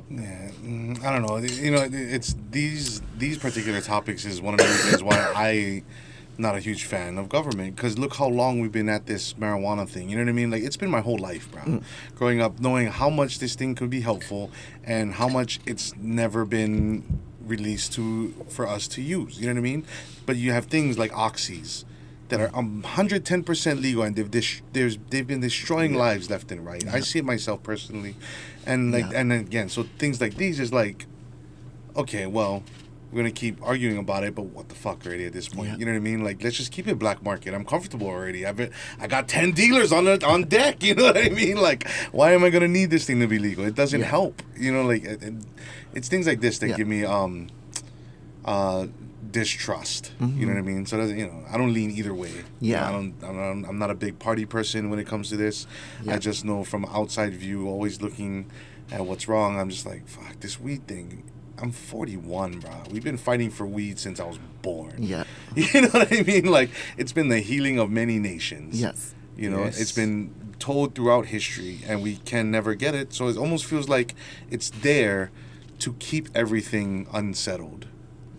Yeah, I don't know. You know, it's these particular topics is one of the reasons why I'm not a huge fan of government, because look how long we've been at this marijuana thing. You know what I mean? Like, it's been my whole life, bro. Growing up, knowing how much this thing could be helpful and how much it's never been released for us to use. You know what I mean? But you have things like oxys that are 110% legal, and they've been destroying lives left and right. I see it myself personally, and and again, so things like these is like, okay, well, we're gonna keep arguing about it, but what the fuck already at this point? You know what I mean? Like, let's just keep it black market. I'm comfortable already. I got 10 dealers on deck. You know what I mean? Like, why am I gonna need this thing to be legal? It doesn't help. You know, like it's things like this that give me distrust. You know what I mean? So I don't lean either way. Yeah. I'm not a big party person when it comes to this. I just know from outside view, always looking at what's wrong. I'm just like, fuck this weed thing. I'm 41, bro. We've been fighting for weed since I was born. Yeah. You know what I mean? Like, it's been the healing of many nations. Yes. You know, it's been told throughout history, and we can never get it. So it almost feels like it's there to keep everything unsettled.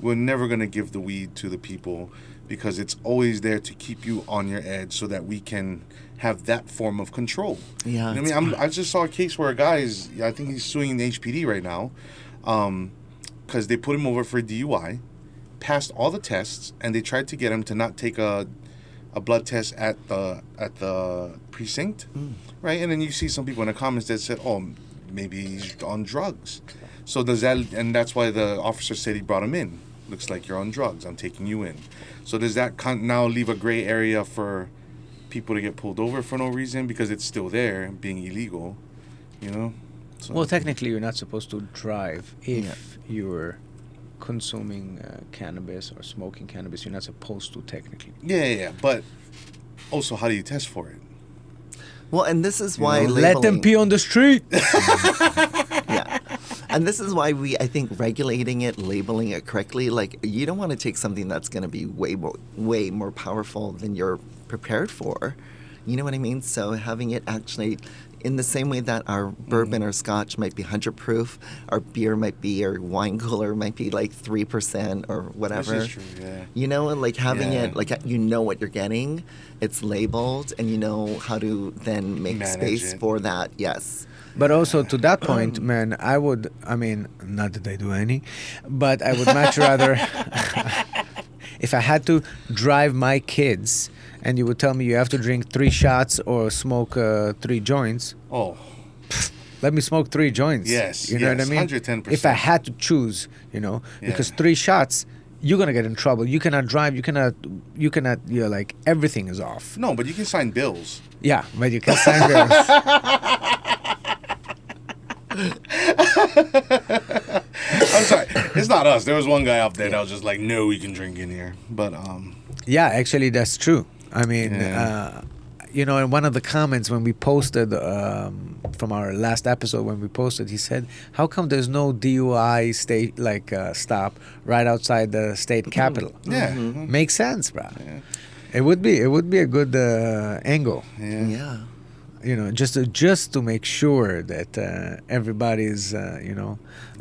We're never going to give the weed to the people because it's always there to keep you on your edge so that we can have that form of control. Yeah. You know what I mean? I just saw a case where a guy I think he's suing the HPD right now. Because they put him over for DUI, passed all the tests, and they tried to get him to not take a blood test at the precinct, right? And then you see some people in the comments that said, "Oh, maybe he's on drugs." So and that's why the officer said he brought him in. Looks like you're on drugs. I'm taking you in. So does that now leave a gray area for people to get pulled over for no reason because it's still there, being illegal, you know? So. Well, technically, you're not supposed to drive if you're consuming cannabis or smoking cannabis. You're not supposed to, technically. Yeah. But also, how do you test for it? Well, and this is why let them pee on the street. Yeah. And this is why I think regulating it, labeling it correctly, like, you don't want to take something that's going to be way more powerful than you're prepared for. You know what I mean? So having it actually, in the same way that our bourbon or scotch might be 100 proof, our beer might be, or wine cooler might be like 3% or whatever. This is true, yeah. You know, and like having it, like, you know what you're getting, it's labeled, and you know how to then make space for that. Yes. But also to that point, man, not that I do any, but I would much rather, if I had to drive my kids and you would tell me you have to drink 3 shots or smoke 3 joints, Oh, let me smoke 3 joints. Yes, you know what I yes, mean? 110%. If I had to choose, because 3 shots, you're gonna get in trouble. You cannot drive. You cannot. You're like everything is off. no, but you can sign bills. Yeah, but you can sign bills. I'm sorry, it's not us. There was one guy up there that was just like, no, you can drink in here. But Yeah, actually, that's true. I mean, Yeah. In one of the comments when we posted from our last episode, when we posted, he said, "How come there's no DUI stop right outside the state capitol?" yeah, Makes sense, bro. It would be a good angle. Yeah. Just to make sure that everybody's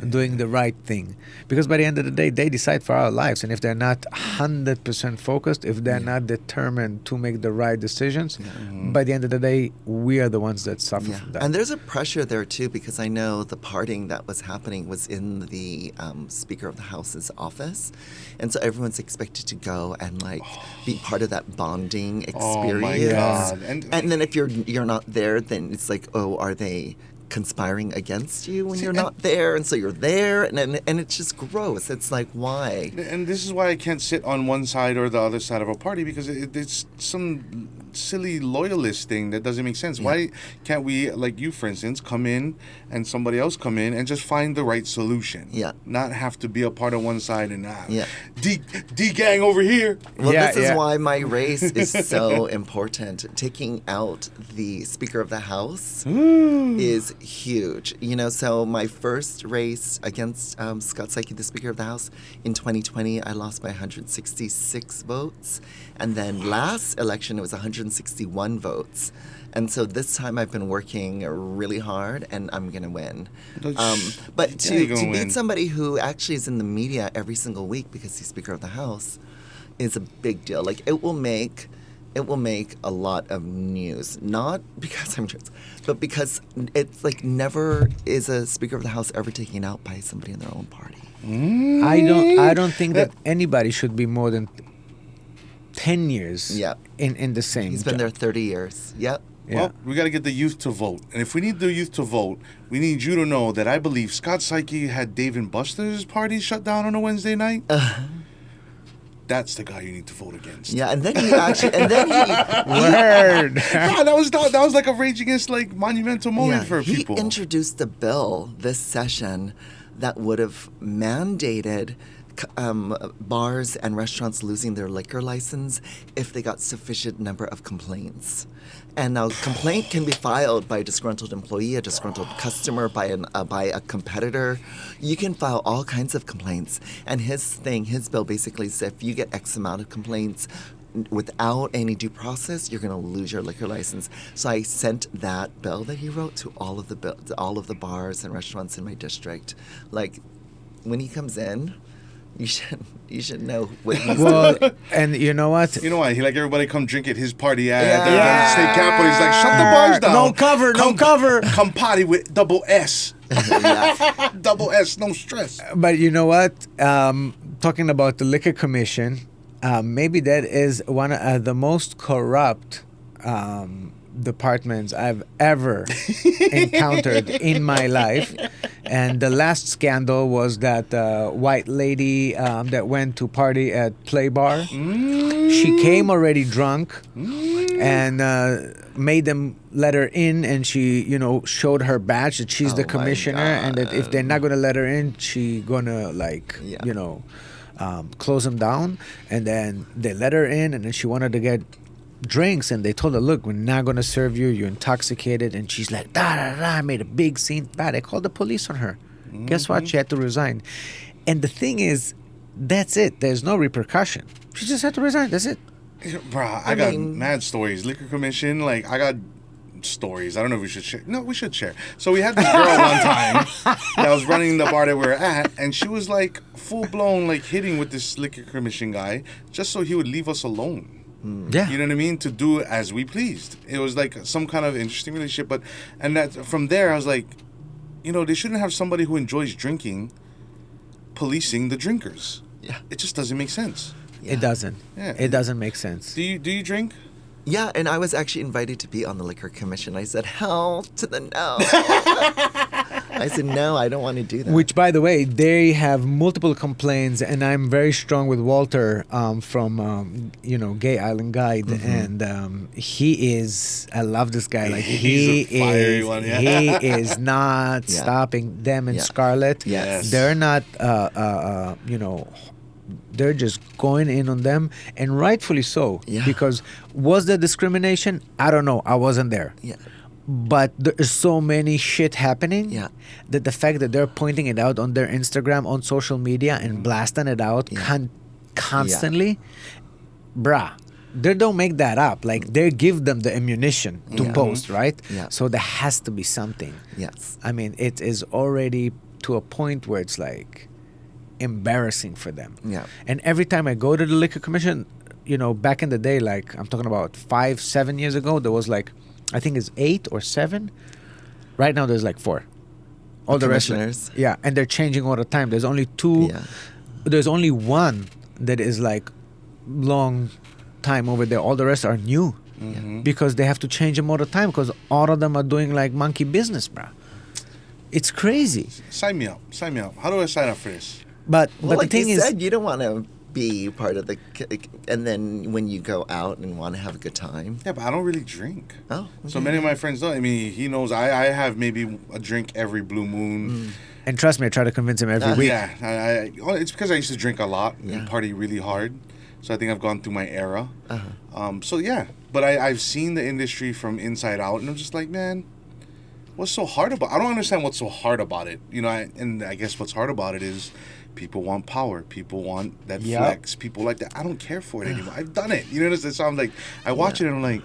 doing the right thing, because by the end of the day they decide for our lives, and if they're not 100% focused, if they're not determined to make the right decisions, by the end of the day we are the ones that suffer from that. And there's a pressure there too, because I know the parting that was happening was in the Speaker of the House's office, and so everyone's expected to go and be part of that bonding experience. Oh my God. And then if you're not there, then it's like, oh, are they conspiring against you when you're not there? And so you're there, and it's just gross. It's like, why? And this is why I can't sit on one side or the other side of a party, because it's some silly loyalist thing that doesn't make sense. Why can't we, like you, for instance, come in and somebody else come in and just find the right solution? Yeah. Not have to be a part of one side and Yeah. D gang over here. Well, Yeah, this is yeah. why my race is so important. Taking out the Speaker of the House is huge. So my first race against Scott Psyche, the Speaker of the House, in 2020, I lost by 166 votes. And then last election, it was 161 votes. And so this time I've been working really hard, and I'm going to win. But to beat somebody who actually is in the media every single week because he's Speaker of the House is a big deal. Like, it will make a lot of news, not because I'm trans, but because it's like never is a Speaker of the House ever taken out by somebody in their own party. I don't think that anybody should be more than 10 years in the same He's been job. there 30 years. Yep. Yeah. Well, we got to get the youth to vote. And if we need the youth to vote, we need you to know that I believe Scott Psyche had Dave and Buster's party shut down on a Wednesday night. That's the guy you need to vote against. Yeah, and then he Word. God, that was like a Rage Against monumental moment for people. He introduced a bill this session that would have mandated bars and restaurants losing their liquor license if they got sufficient number of complaints. And now, complaint can be filed by a disgruntled employee, a disgruntled customer, by a competitor. You can file all kinds of complaints. And his bill basically says if you get X amount of complaints without any due process, you're going to lose your liquor license. So I sent that bill that he wrote to all of the bars and restaurants in my district. Like, when he comes in, you should know what he's doing. And you know what? You know why? He everybody come drink at his party at the state capitol. He's like, shut the bars down. No cover. Come party with double S. Double S, no stress. But you know what? Talking about the Liquor Commission, maybe that is one of the most corrupt departments I've ever encountered in my life. And the last scandal was that white lady that went to party at Play Bar. She came already drunk and made them let her in, and she, showed her badge that she's the commissioner, and that if they're not going to let her in, she going to close them down. And then they let her in, and then she wanted to get drinks, and they told her, look, we're not going to serve you, you're intoxicated. And she's like, I made a big scene. They called the police on her. Guess what? She had to resign. And the thing is, that's it. There's no repercussion. She just had to resign. That's it. Bruh, I got mad stories. Liquor Commission, I got stories. I don't know if we should share. No, we should share. So we had this girl one time that was running the bar that we were at, and she was full blown hitting with this Liquor Commission guy just so he would leave us alone. Yeah. You know what I mean? To do as we pleased. It was some kind of interesting relationship. And that from there, I was like, they shouldn't have somebody who enjoys drinking policing the drinkers. Yeah. It just doesn't make sense. Yeah. It doesn't. Yeah. It doesn't make sense. Do you drink? Yeah, and I was actually invited to be on the Liquor Commission. I said, hell to the no. I said, no, I don't want to do that. Which, by the way, they have multiple complaints, and I'm very strong with Walter from Gay Island Guide, and he is. I love this guy. Like He's a fiery one, yeah. he is not stopping them and Scarlett. Yes. They're not. They're just going in on them, and rightfully so. Yeah. Because was there discrimination? I don't know. I wasn't there. Yeah. But there's so many shit happening that the fact that they're pointing it out on their Instagram, on social media, and blasting it out constantly, bruh, they don't make that up. Like, they give them the ammunition to post, right? Yeah. So there has to be something. Yes. I mean, it is already to a point where it's like embarrassing for them. Yeah. And every time I go to the Liquor Commission, back in the day, like I'm talking about 5-7 years ago, there was like, I think it's 8 or 7. Right now, there's like 4. All the rest, and they're changing all the time. There's only 2. Yeah. There's only 1 that is like long time over there. All the rest are new because they have to change them all the time because all of them are doing like monkey business, bro. It's crazy. Sign me up. How do I sign up for this? But Well, the like thing you is, said, you don't want to be part of the... And then when you go out and want to have a good time... Yeah, but I don't really drink. Oh. So many of my friends don't. I mean, he knows I have maybe a drink every blue moon. and trust me, I try to convince him every week. Yeah, it's because I used to drink a lot and party really hard. So I think I've gone through my era. But I've seen the industry from inside out, and I'm just like, man, what's so hard about it? I don't understand what's so hard about it. And I guess what's hard about it is people want power. People want that flex. People like that. I don't care for it anymore. I've done it. You know, so I'm like, I watch it and I'm like,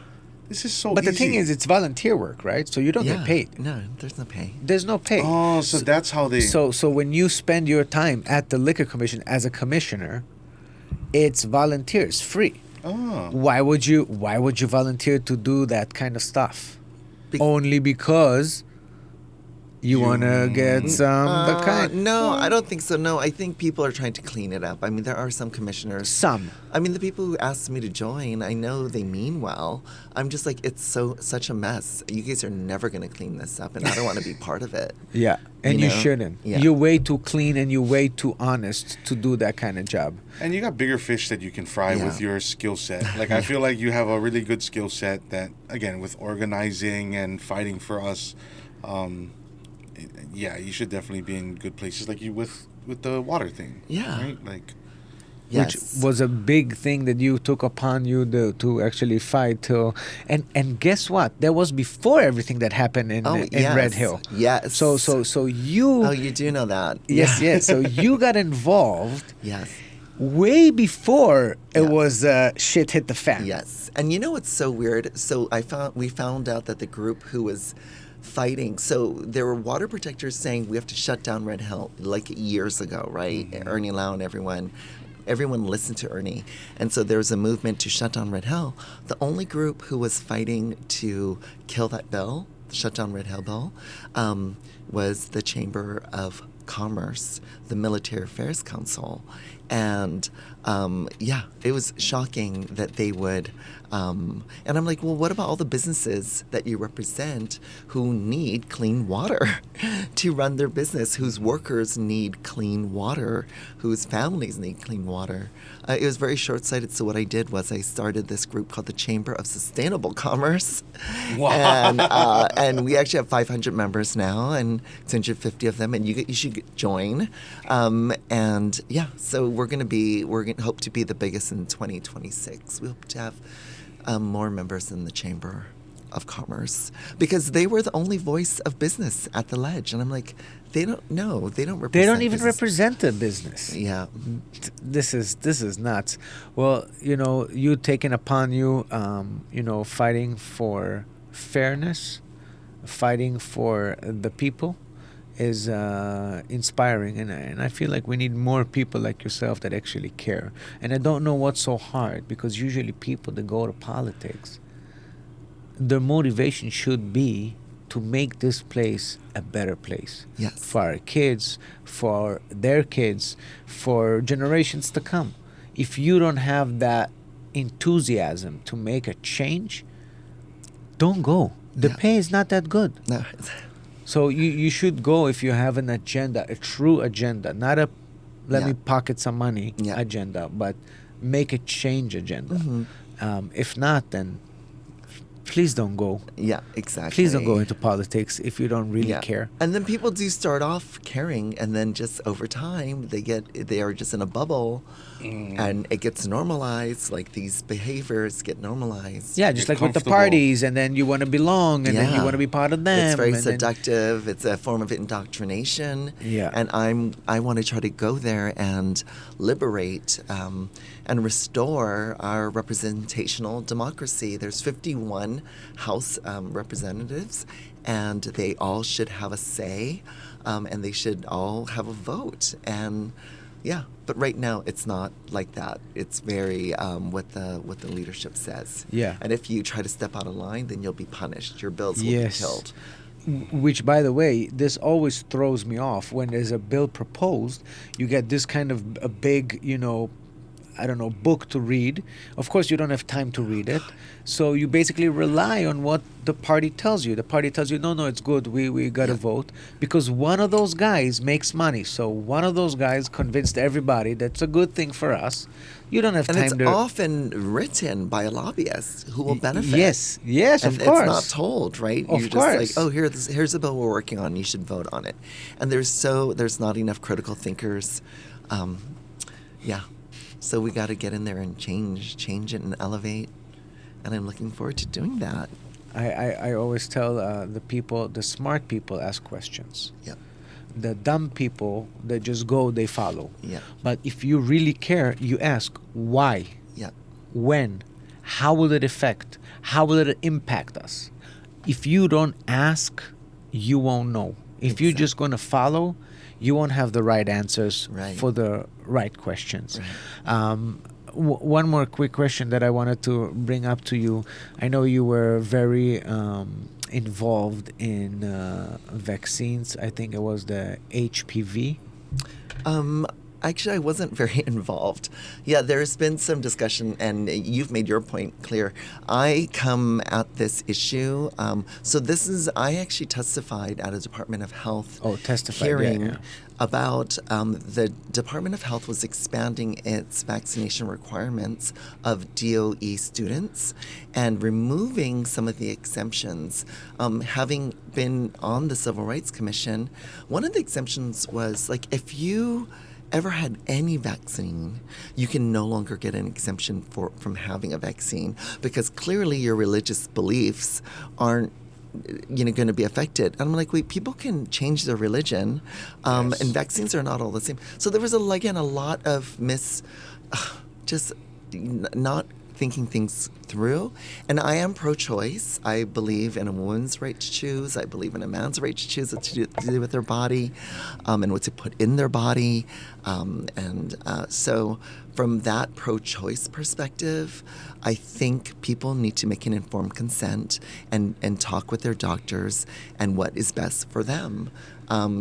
this is so But easy. the thing is, it's volunteer work, right? So you don't get paid. No, there's no pay. There's no pay. Oh, so that's how they... So when you spend your time at the Liquor Commission as a commissioner, it's volunteers, free. Oh. Why would you volunteer to do that kind of stuff? Only because you want to get some the kind. No, I don't think so. No, I think people are trying to clean it up. I mean, there are some commissioners. Some. I mean, the people who asked me to join, I know they mean well. I'm just like, it's such a mess. You guys are never going to clean this up, and I don't want to be part of it. Yeah, and you know? shouldn't. Yeah. You're way too clean and you're way too honest to do that kind of job. And you got bigger fish that you can fry with your skill set. Like, I feel like you have a really good skill set that, again, with organizing and fighting for us, you should definitely be in good places, like you with the water thing. Yeah. Right? Like, Which was a big thing that you took upon you to actually fight till, and guess what? That was before everything that happened in Red Hill. Yes. So you. Oh, you do know that. Yes. So you got involved. Yes. Way before it was shit hit the fan. Yes. And you know what's so weird? So we found out that the group who was fighting, so there were water protectors saying we have to shut down Red Hill like years ago, right? Mm-hmm. Ernie Lau and everyone listened to Ernie. And so there was a movement to shut down Red Hill. The only group who was fighting to kill that bill, the shut down Red Hill bill, was the Chamber of Commerce, the Military Affairs Council. And it was shocking that they would. And I'm like, well, what about all the businesses that you represent who need clean water to run their business, whose workers need clean water, whose families need clean water? It was very short-sighted. So what I did was I started this group called the Chamber of Sustainable Commerce. Wow. And we actually have 500 members now and 250 of them. And you should join. So we're going to hope to be the biggest in 2026. We hope to have more members in the Chamber of Commerce because they were the only voice of business at the Ledge, and I'm like, they don't represent. They don't even business. represent the business. Yeah, this is nuts. Well, you taking upon you, fighting for fairness, fighting for the people, is inspiring, and I feel like we need more people like yourself that actually care. And I don't know what's so hard, because usually people that go to politics, their motivation should be to make this place a better place. Yes. For our kids, for their kids, for generations to come. If you don't have that enthusiasm to make a change, don't go. The Yeah. pay is not that good. No. So you should go if you have an agenda, a true agenda, not a let Yeah. me pocket some money Yeah. agenda, but make a change agenda. Mm-hmm. If not, then please don't go. Yeah, exactly. Please don't go into politics if you don't really care. And then people do start off caring, and then just over time they are just in a bubble, and it gets normalized. Like these behaviors get normalized. Yeah, just You're like with the comfortable. parties, and then you want to belong, and then you Yeah. want to be part of them. It's very and then- seductive. It's a form of indoctrination. Yeah. And I want to try to go there and liberate and restore our representational democracy. There's 51 House representatives, and they all should have a say, and they should all have a vote. And yeah, but right now it's not like that. It's very what the leadership says. Yeah. And if you try to step out of line, then you'll be punished. Your bills will Yes. be killed. Which, by the way, this always throws me off. When there's a bill proposed, you get this kind of a big, I don't know, book to read. Of course, you don't have time to read it. So you basically rely on what the party tells you. The party tells you, no, it's good. We got to vote. Because one of those guys makes money. So one of those guys convinced everybody that's a good thing for us. You don't have And time it's to... often written by a lobbyist who will benefit. Yes, and of course. it's not told, right? Of You're course. just like, oh, here's a bill we're working on. You should vote on it. And there's not enough critical thinkers. Yeah. So we got to get in there and change it and elevate. And I'm looking forward to doing that. I always tell the smart people ask questions. Yeah. The dumb people, they just go, they follow. Yeah. But if you really care, you ask why, Yeah. when, how will it affect, how will it impact us? If you don't ask, you won't know. If you're just going to follow, you won't have the right answers Right. for the right questions. Right. One more quick question that I wanted to bring up to you. I know you were very involved in vaccines. I think it was the HPV. Actually, I wasn't very involved. Yeah, there's been some discussion, and you've made your point clear. I come at this issue. I actually testified at a Department of Health hearing about the Department of Health was expanding its vaccination requirements of DOE students and removing some of the exemptions. Having been on the Civil Rights Commission, one of the exemptions was like if you ever had any vaccine, you can no longer get an exemption from having a vaccine because clearly your religious beliefs aren't going to be affected. And I'm like, wait, people can change their religion, and vaccines are not all the same. So there was a lot of just not thinking things through. And I am pro-choice. I believe in a woman's right to choose. I believe in a man's right to choose what to do with their body, and what to put in their body. So from that pro-choice perspective, I think people need to make an informed consent and talk with their doctors and what is best for them.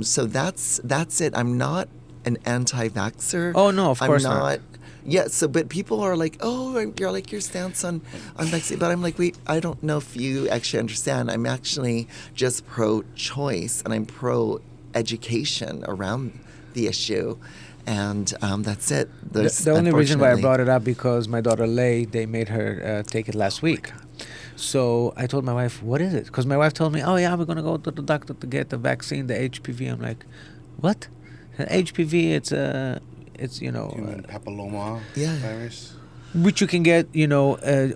So that's it. I'm not an anti-vaxxer. Oh, no, of course not. Yeah, but people are like, oh, you're like your stance on vaccine. But I'm like, wait, I don't know if you actually understand. I'm actually just pro-choice, and I'm pro-education around the issue. And that's it. The only reason why I brought it up because my daughter Lay, they made her take it last week. So I told my wife, what is it? Because my wife told me, oh yeah, we're going to go to the doctor to get the vaccine, the HPV. I'm like, what? HPV, it's Human papilloma virus. Which you can get,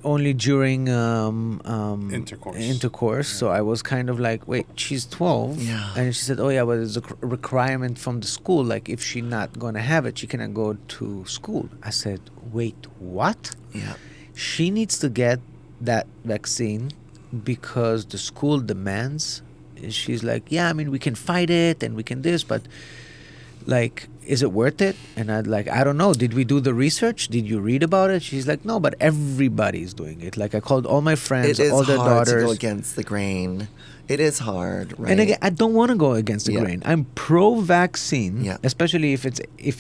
only during Intercourse. Yeah. So I was kind of like, wait, she's 12. Yeah. And she said, oh, yeah, but it's a requirement from the school. Like, if she's not going to have it, she cannot go to school. I said, wait, what? Yeah. She needs to get that vaccine because the school demands. She's like, yeah, I mean, we can fight it and we can this, but... like is it worth it? And I'd like, I don't know. Did we do the research? Did you read about it? She's like, no, but everybody's doing it. Like I called all my friends, It is all their hard daughters. to go against the grain. It is hard, right? And again, I don't want to go against the Yeah. grain. I'm pro-vaccine, Yeah. especially if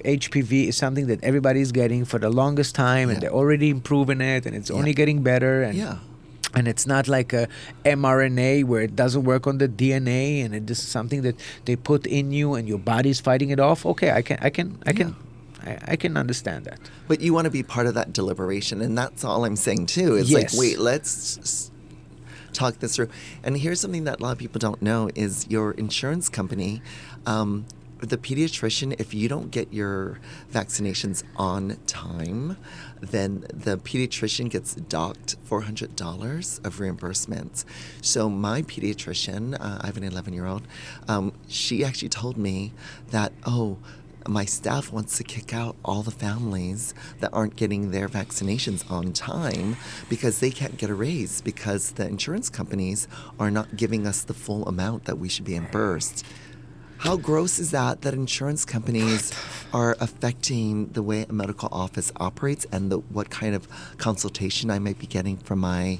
HPV is something that everybody's getting for the longest time, and Yeah. they're already improving it, and it's Yeah. only getting better. And Yeah. And it's not like a mRNA where it doesn't work on the DNA, and it is something that they put in you, and your body's fighting it off. Okay, I can understand that. But you want to be part of that deliberation, and that's all I'm saying too. Is Yes. like, wait, let's talk this through. And here's something that a lot of people don't know: is your insurance company, the pediatrician. If you don't get your vaccinations on time, then the pediatrician gets docked $400 of reimbursements. So my pediatrician, I have an 11-year-old, she actually told me that, my staff wants to kick out all the families that aren't getting their vaccinations on time because they can't get a raise because the insurance companies are not giving us the full amount that we should be reimbursed. How gross is that insurance companies are affecting the way a medical office operates and what kind of consultation I might be getting from my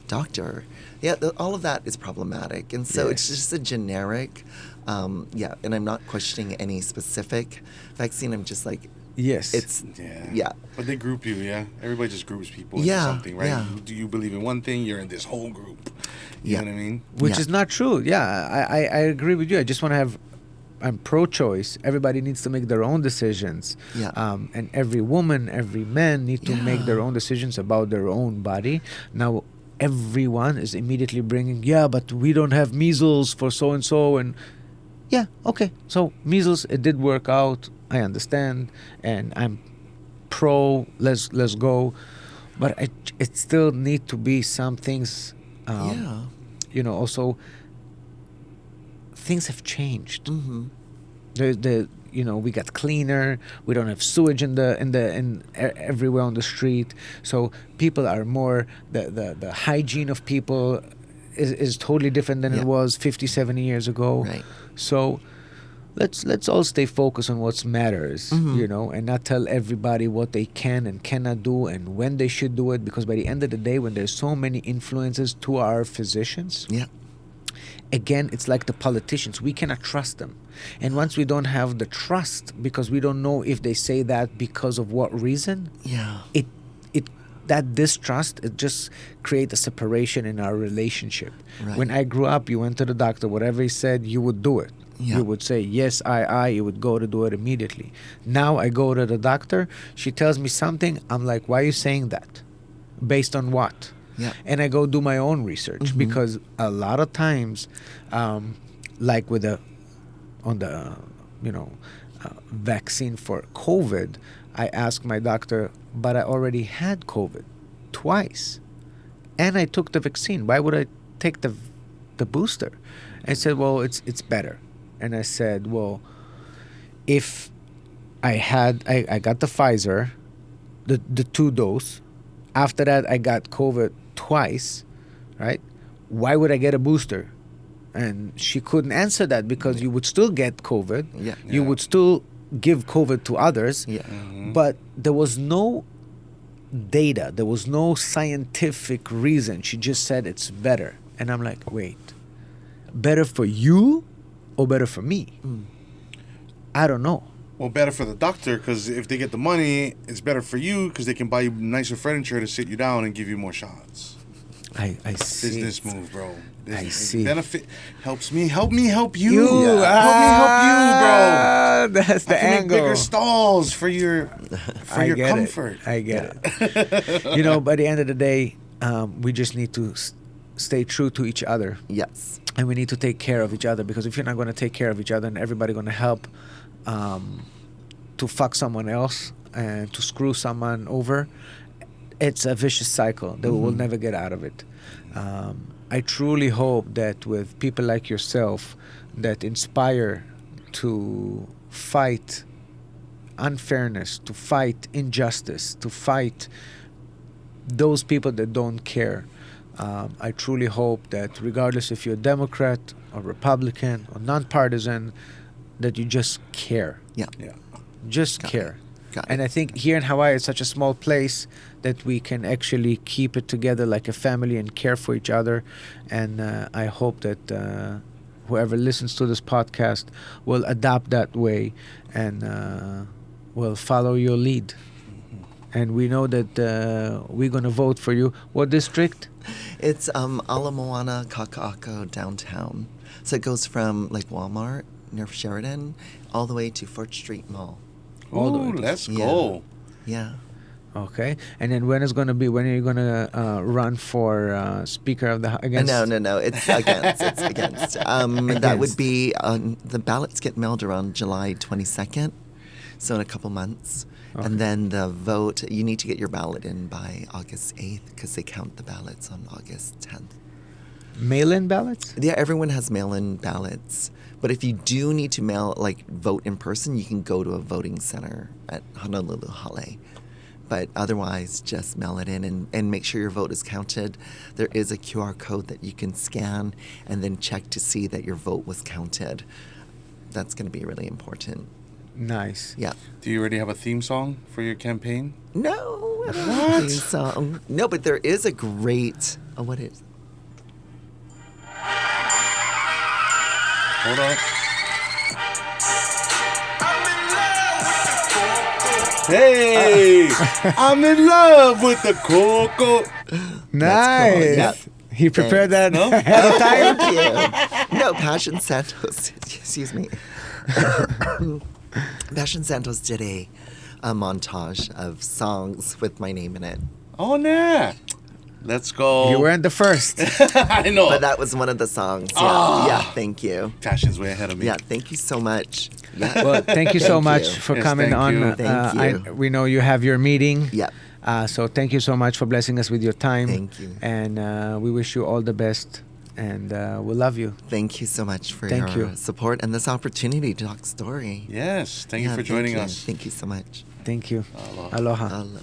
doctor? Yeah, all of that is problematic. And so it's just a generic, and I'm not questioning any specific vaccine. I'm just like, Yes. it's, yeah. But they group you, yeah? Everybody just groups people into Yeah, something, right? yeah. Do you believe in one thing, you're in this whole group. You Yeah. know what I mean? Which Yeah. is not true. Yeah, I agree with you. I just want to have. I'm pro-choice. Everybody needs to make their own decisions. Yeah. And every woman, every man need to make their own decisions about their own body. Now, everyone is immediately bringing, but we don't have measles for so and so, and yeah, okay. So measles, it did work out. I understand, and I'm pro. Let's go, but it still need to be some things. Also, things have changed. Mm-hmm. We got cleaner. We don't have sewage everywhere on the street. So people are more the hygiene of people is totally different than it was 50, 70 years ago. Right. So let's all stay focused on what matters, and not tell everybody what they can and cannot do and when they should do it, because by the end of the day, when there's so many influences to our physicians, again, it's like the politicians. We cannot trust them. And once we don't have the trust, because we don't know if they say that because of what reason, that distrust, it just creates a separation in our relationship. Right. When I grew up, you went to the doctor, whatever he said, you would do it. Yeah. You would say, yes, you would go to do it immediately. Now I go to the doctor, she tells me something, I'm like, why are you saying that? Based on what? Yeah. And I go do my own research, because a lot of times, like with vaccine for COVID, I asked my doctor, but I already had COVID twice, and I took the vaccine. Why would I take the booster? And I said, well, it's better. And I said, well, if I got the Pfizer, the 2-dose. After that, I got COVID twice, right? Why would I get a booster? And she couldn't answer that, because you would still get COVID. Yeah. You would still give COVID to others. Yeah. But there was no data. There was no scientific reason. She just said it's better. And I'm like, wait, better for you or better for me? I don't know. Well, better for the doctor, because if they get the money, it's better for you because they can buy you nicer furniture to sit you down and give you more shots. I see. Business move, bro. I see. Benefit helps me. Help me help you. You. Help me help you, bro. That's the I can angle. make bigger stalls for your comfort. I get it. By the end of the day, we just need to stay true to each other. Yes. And we need to take care of each other, because if you're not going to take care of each other and everybody going to help to fuck someone else and to screw someone over, it's a vicious cycle that we will never get out of it. I truly hope that with people like yourself that inspire to fight unfairness, to fight injustice, to fight those people that don't care, I truly hope that regardless if you're a Democrat or Republican or nonpartisan, that you just care. Yeah. Yeah. Just Got care. Got And it. I think here in Hawaii, it's such a small place that we can actually keep it together like a family and care for each other. And I hope that whoever listens to this podcast will adopt that way and will follow your lead. And we know that we're going to vote for you. What district? It's Ala Moana Kaka'ako downtown. So it goes from like Walmart near Sheridan all the way to 4th Street Mall. All the Ooh, way to- let's Yeah. go. Yeah. Okay. And then when are you going to run for Speaker of the House? No. It's against. It's against. That would Against. be the ballots get mailed around July 22nd, so in a couple months. Okay. And then the vote, you need to get your ballot in by August 8th because they count the ballots on August 10th. Mail-in ballots? Yeah, everyone has mail-in ballots. But if you do need to vote in person, you can go to a voting center at Honolulu Hale. But otherwise, just mail it in and make sure your vote is counted. There is a QR code that you can scan and then check to see that your vote was counted. That's going to be really important. Nice. Yeah. Do you already have a theme song for your campaign? No, I don't have a theme song. No, but there is a great. Oh, what is? Hold on. Hey, I'm in love with the Coco. Nice. Yeah. He prepared that No? ahead of time. Thank you. No, Passion Santos. Excuse me. Passion Santos did a montage of songs with my name in it. Oh, nah. Let's go. You weren't the first. I know. But that was one of the songs. Yeah, Ah. yeah, thank you. Passion's way ahead of me. Yeah, thank you so much. Yeah. Well, thank you so Thank much you. for Yes, coming thank on. you. Thank you. We know you have your meeting. Yeah. So thank you so much for blessing us with your time. Thank you. And we wish you all the best. And we love you. Thank you so much for Thank your you. support and this opportunity to talk story. Yes. Thank you Yeah, for joining you. us. Thank you so much. Thank you. Aloha. Aloha. Aloha.